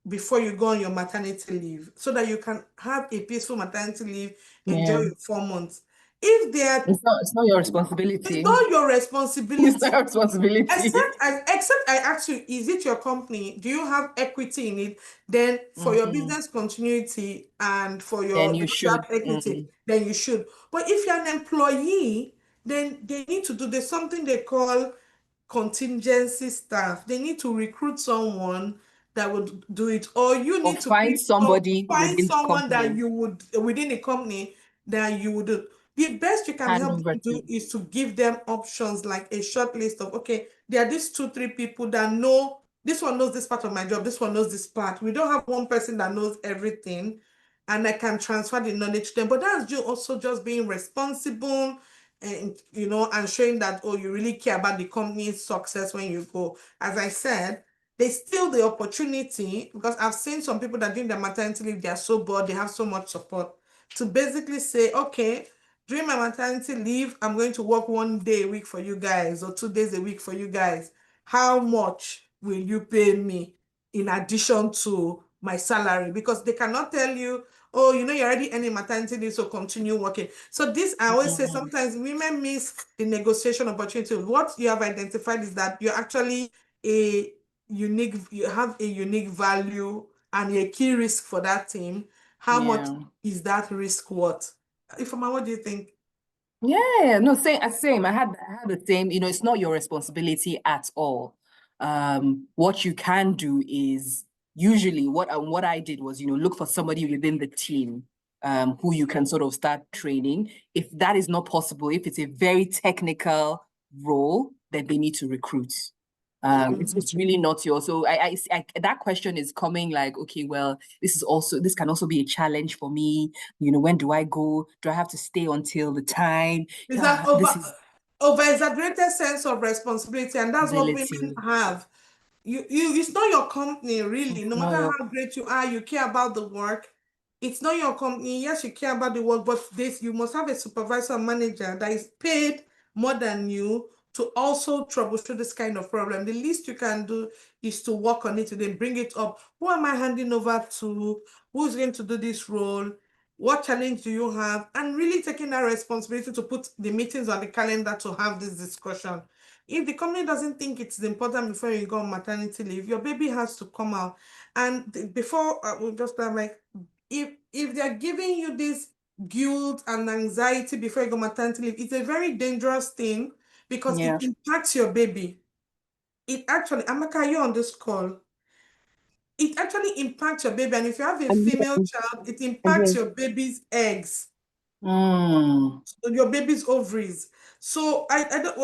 before you go on your maternity leave, so that you can have a peaceful maternity leave, enjoy your 4 months. If they are, it's not your responsibility. It's not your responsibility. It's not your responsibility. Except I ask you, is it your company? Do you have equity in it? Then for your business continuity and for your then you should equity, then you should. But if you're an employee, then they need to do, there's something they call contingency staff. They need to recruit someone that would do it, or you need to find somebody find within someone the that you would within the company that you would do. The best you can help them do is to give them options, like a short list of, okay, there are these 2-3 people that know, this one knows this part of my job, this one knows this part. We don't have one person that knows everything, and I can transfer the knowledge to them. But that's you also just being responsible, and and showing that, oh, you really care about the company's success when you go. As I said, there's still the opportunity, because I've seen some people that during their maternity leave, they are so bored, they have so much support, to basically say, okay, during my maternity leave, I'm going to work 1 day a week for you guys, or 2 days a week for you guys. How much will you pay me in addition to my salary? Because they cannot tell you, oh, you're already earning maternity leave, so continue working. So this, I always say, sometimes women miss the negotiation opportunity. What you have identified is that you're actually you have a unique value and a key risk for that team. How much is that risk worth? Ifeoma, what do you think? Yeah, no, same. I had the same, it's not your responsibility at all. What you can do is usually what I did was, look for somebody within the team who you can sort of start training. If that is not possible, if it's a very technical role, then they need to recruit. It's really not yours. So that question is coming like, okay, well, this can also be a challenge for me. When do I go? Do I have to stay until the time? Is that This is over exaggerated sense of responsibility, and that's what women ability. have. It's not your company, really. No matter No, how great you are, you care about the work. It's not your company. Yes, you care about the work, but you must have a supervisor or manager that is paid more than you to also troubleshoot this kind of problem. The least you can do is to work on it, to then bring it up. Who am I handing over to? Who's going to do this role? What challenge do you have? And really taking that responsibility to put the meetings on the calendar to have this discussion. If the company doesn't think it's important before you go on maternity leave, your baby has to come out. And before we just like, if they're giving you this guilt and anxiety before you go maternity leave, it's a very dangerous thing because yeah. it impacts your baby. It actually, Amaka, you're on this call. It actually impacts your baby. And if you have a female child, it impacts your baby's eggs. Your baby's ovaries. So I don't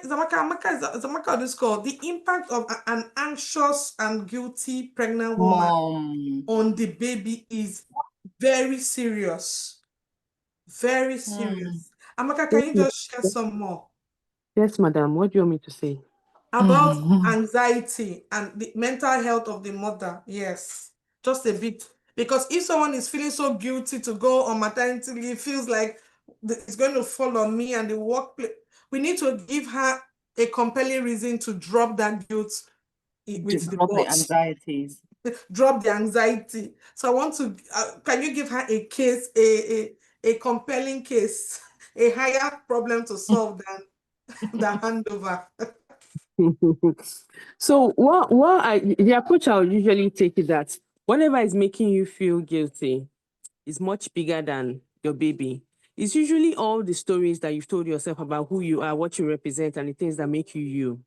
Zamaka on this call. The impact of an anxious and guilty pregnant woman Mom. on the baby is very serious. Very serious. Amaka, can you just share some more Yes, madam. What do you want me to say? about anxiety and the mental health of the mother? Yes, just a bit. Because if someone is feeling so guilty to go on maternity leave, feels like it's going to fall on me and the workplace, we need to give her a compelling reason to drop that guilt with the Drop the boss. anxieties. Drop the anxiety. So I want to, can you give her a case, a compelling case, a higher problem to solve than the handover? So the approach I'll usually take is that whatever is making you feel guilty is much bigger than your baby. It's usually all the stories that you've told yourself about who you are, what you represent, and the things that make you you.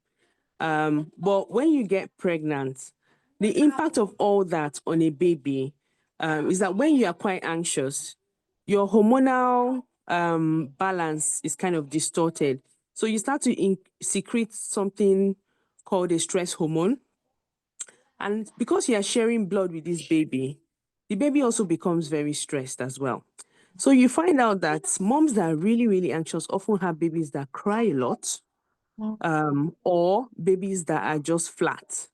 But when you get pregnant, the impact of all that on a baby is that when you are quite anxious, your hormonal balance is kind of distorted. So you start to secrete something called a stress hormone. And because you are sharing blood with this baby, the baby also becomes very stressed as well. So you find out that moms that are really, really anxious often have babies that cry a lot, or babies that are just flat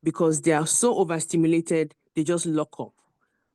because they are so overstimulated, they just lock up.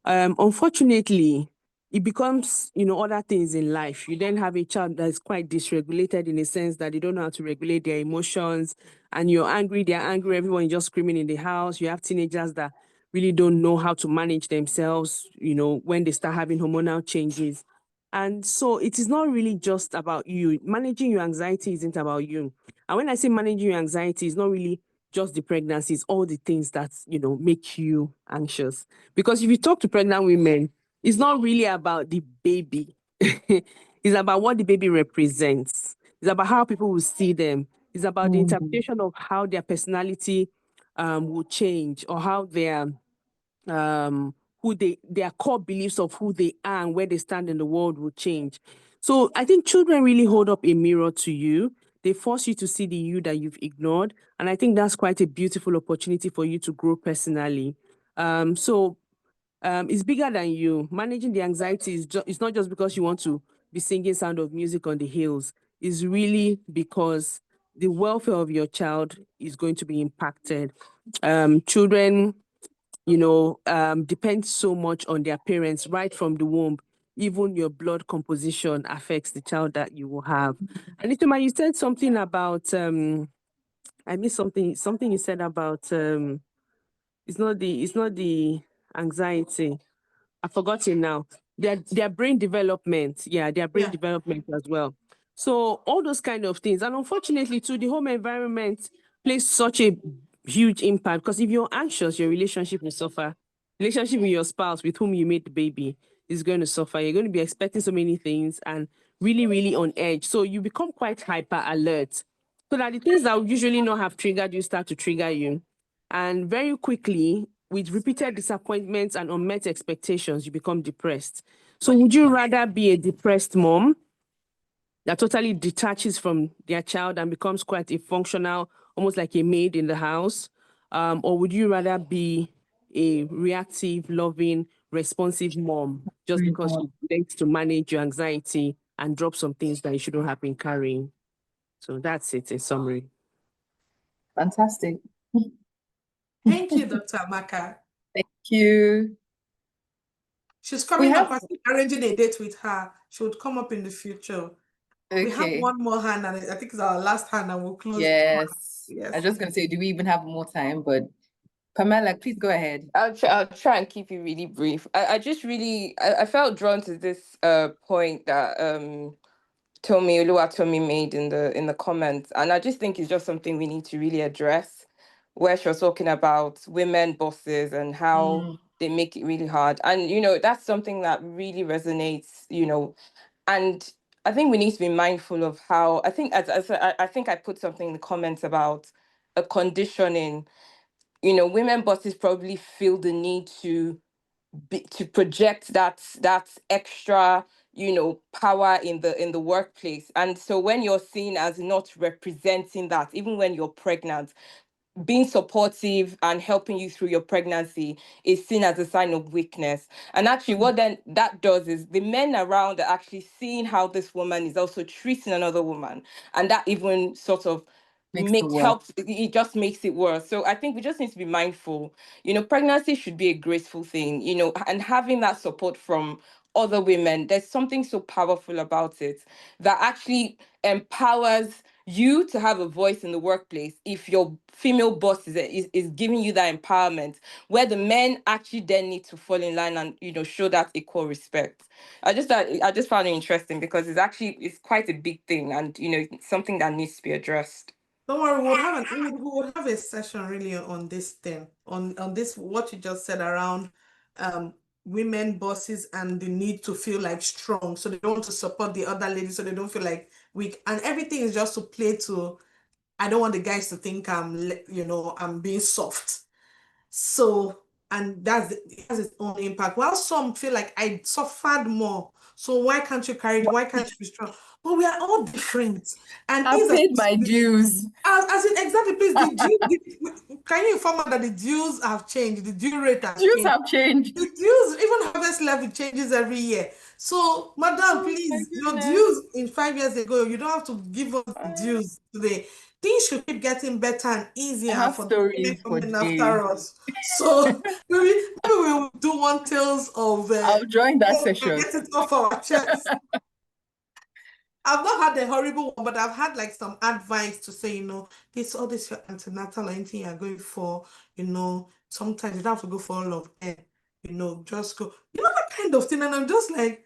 Unfortunately, it becomes, other things in life. You then have a child that is quite dysregulated in a sense that they don't know how to regulate their emotions, and you're angry, they're angry, everyone is just screaming in the house. You have teenagers that really don't know how to manage themselves, when they start having hormonal changes. And so it is not really just about you. Managing your anxiety isn't about you. And when I say managing your anxiety, it's not really just the pregnancies, all the things that, make you anxious. Because if you talk to pregnant women, it's not really about the baby. It's about what the baby represents. It's about how people will see them. It's about the interpretation of how their personality will change, or how their core beliefs of who they are and where they stand in the world will change. So I think children really hold up a mirror to you. They force you to see the you that you've ignored. And I think that's quite a beautiful opportunity for you to grow personally. It's bigger than you. Managing the anxiety it's not just because you want to be singing Sound of Music on the hills. It's really because the welfare of your child is going to be impacted. Children, depend so much on their parents right from the womb. Even your blood composition affects the child that you will have. And Ifeoma, you said something about I missed something you said about it's not the anxiety. I've forgotten now. Their brain development. Yeah, their brain development as well. So all those kind of things. And unfortunately, too, the home environment plays such a huge impact, because if you're anxious, your relationship will suffer. Relationship with your spouse, with whom you made the baby, is going to suffer. You're going to be expecting so many things, and really, really on edge. So you become quite hyper alert. So that the things that would usually not have triggered you start to trigger you. And very quickly, with repeated disappointments and unmet expectations, you become depressed. So would you rather be a depressed mom that totally detaches from their child and becomes quite a functional, almost like a maid in the house? Or would you rather be a reactive, loving, responsive mom just because you need to manage your anxiety and drop some things that you shouldn't have been carrying? So that's it in summary. Fantastic. Thank you, Dr. Amaka. Thank you. She's coming up. I'm arranging a date with her. She would come up in the future. Okay. We have one more hand, and I think it's our last hand, and we'll close. Yes. Yes. I was just going to say, do we even have more time? But Pamela, please go ahead. I'll try and keep it really brief. I just really, I felt drawn to this point that Oluwatomi made in the comments, and I just think it's just something we need to really address, where she was talking about women bosses and how they make it really hard. And, that's something that really resonates, and I think we need to be mindful of how, I think I think I put something in the comments about a conditioning. Women bosses probably feel the need to project that extra, power in the workplace. And so when you're seen as not representing that, even when you're pregnant, being supportive and helping you through your pregnancy is seen as a sign of weakness. And actually what then that does is the men around are actually seeing how this woman is also treating another woman, and that even sort of it just makes it worse. So I think we just need to be mindful. Pregnancy should be a graceful thing, and having that support from other women, there's something so powerful about it that actually empowers you to have a voice in the workplace if your female boss is giving you that empowerment, where the men actually then need to fall in line and show that equal respect. I just found it interesting because it's quite a big thing, and it's something that needs to be addressed. Don't worry, we'll have a session really on this thing, on this, what you just said around women bosses and the need to feel like strong, so they don't want to support the other ladies, so they don't feel like weak, and everything is just to play to, I don't want the guys to think I'm being soft. So, and it has its own impact. While some feel like I suffered more, so why can't you be strong? But we are all different. And I paid my dues. As in, exactly, please, can you inform us that the dues have changed? The due rate has changed. Have changed. The dues, even harvest level changes every year. So, madam, please, your dues in 5 years ago, you don't have to give us dues today. Things should keep getting better and easier for the women coming after us. So maybe we'll do one tales of I'll join that session. Get it off our chest. I've not had a horrible one, but I've had like some advice to say, all this your antenatal or anything you're going for, sometimes you don't have to go for all of it, just go, that kind of thing. And I'm just like,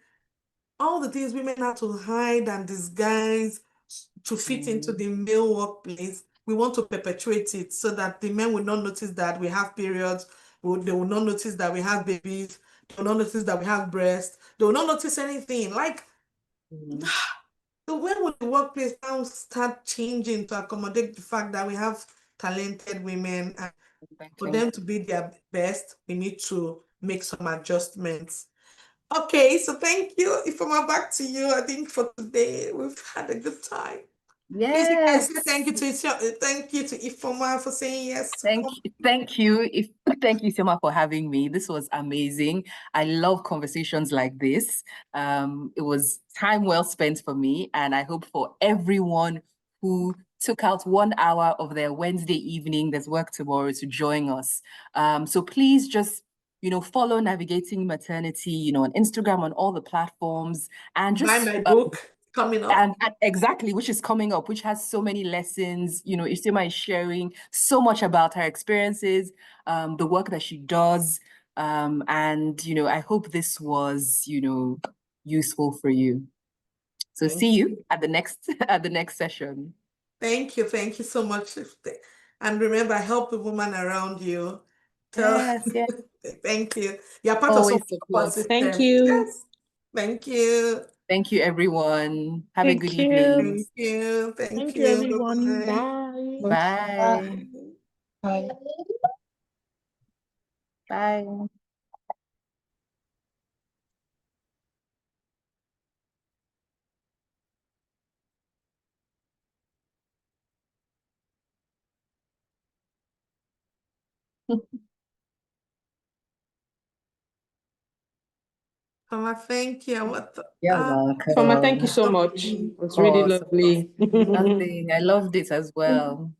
all the things women have to hide and disguise to fit into the male workplace, we want to perpetuate it so that the men will not notice that we have periods, they will not notice that we have babies, they will not notice that we have breasts, they will not notice anything. Like, so when will the workplace now start changing to accommodate the fact that we have talented women, and for them to be their best, we need to make some adjustments. Okay, so thank you. Ifeoma, back to you. I think for today we've had a good time. Yes. Thank you to Ifeoma for saying yes. Thank you, Isioma, for having me. This was amazing. I love conversations like this. It was time well spent for me, and I hope for everyone who took out 1 hour of their Wednesday evening, there's work tomorrow, to join us. So please just follow Navigating Maternity, on Instagram, on all the platforms, and just buy my book coming up. And exactly, which is coming up, which has so many lessons. Isioma is sharing so much about her experiences, the work that she does. And I hope this was, useful for you. So see you at the next session. Thank you so much. And remember, help the woman around you. Yes. Thank you. You're part Always of support system. Thank you. Yes. Thank you. Thank you, everyone. Have a good Thank you. evening. Thank you. Thank you, everyone. Bye-bye. Bye. Bye. Bye. Bye. Mama, thank you. You're Ifeoma, thank welcome. you so much. It was really Oh, lovely. nothing. I loved it as well.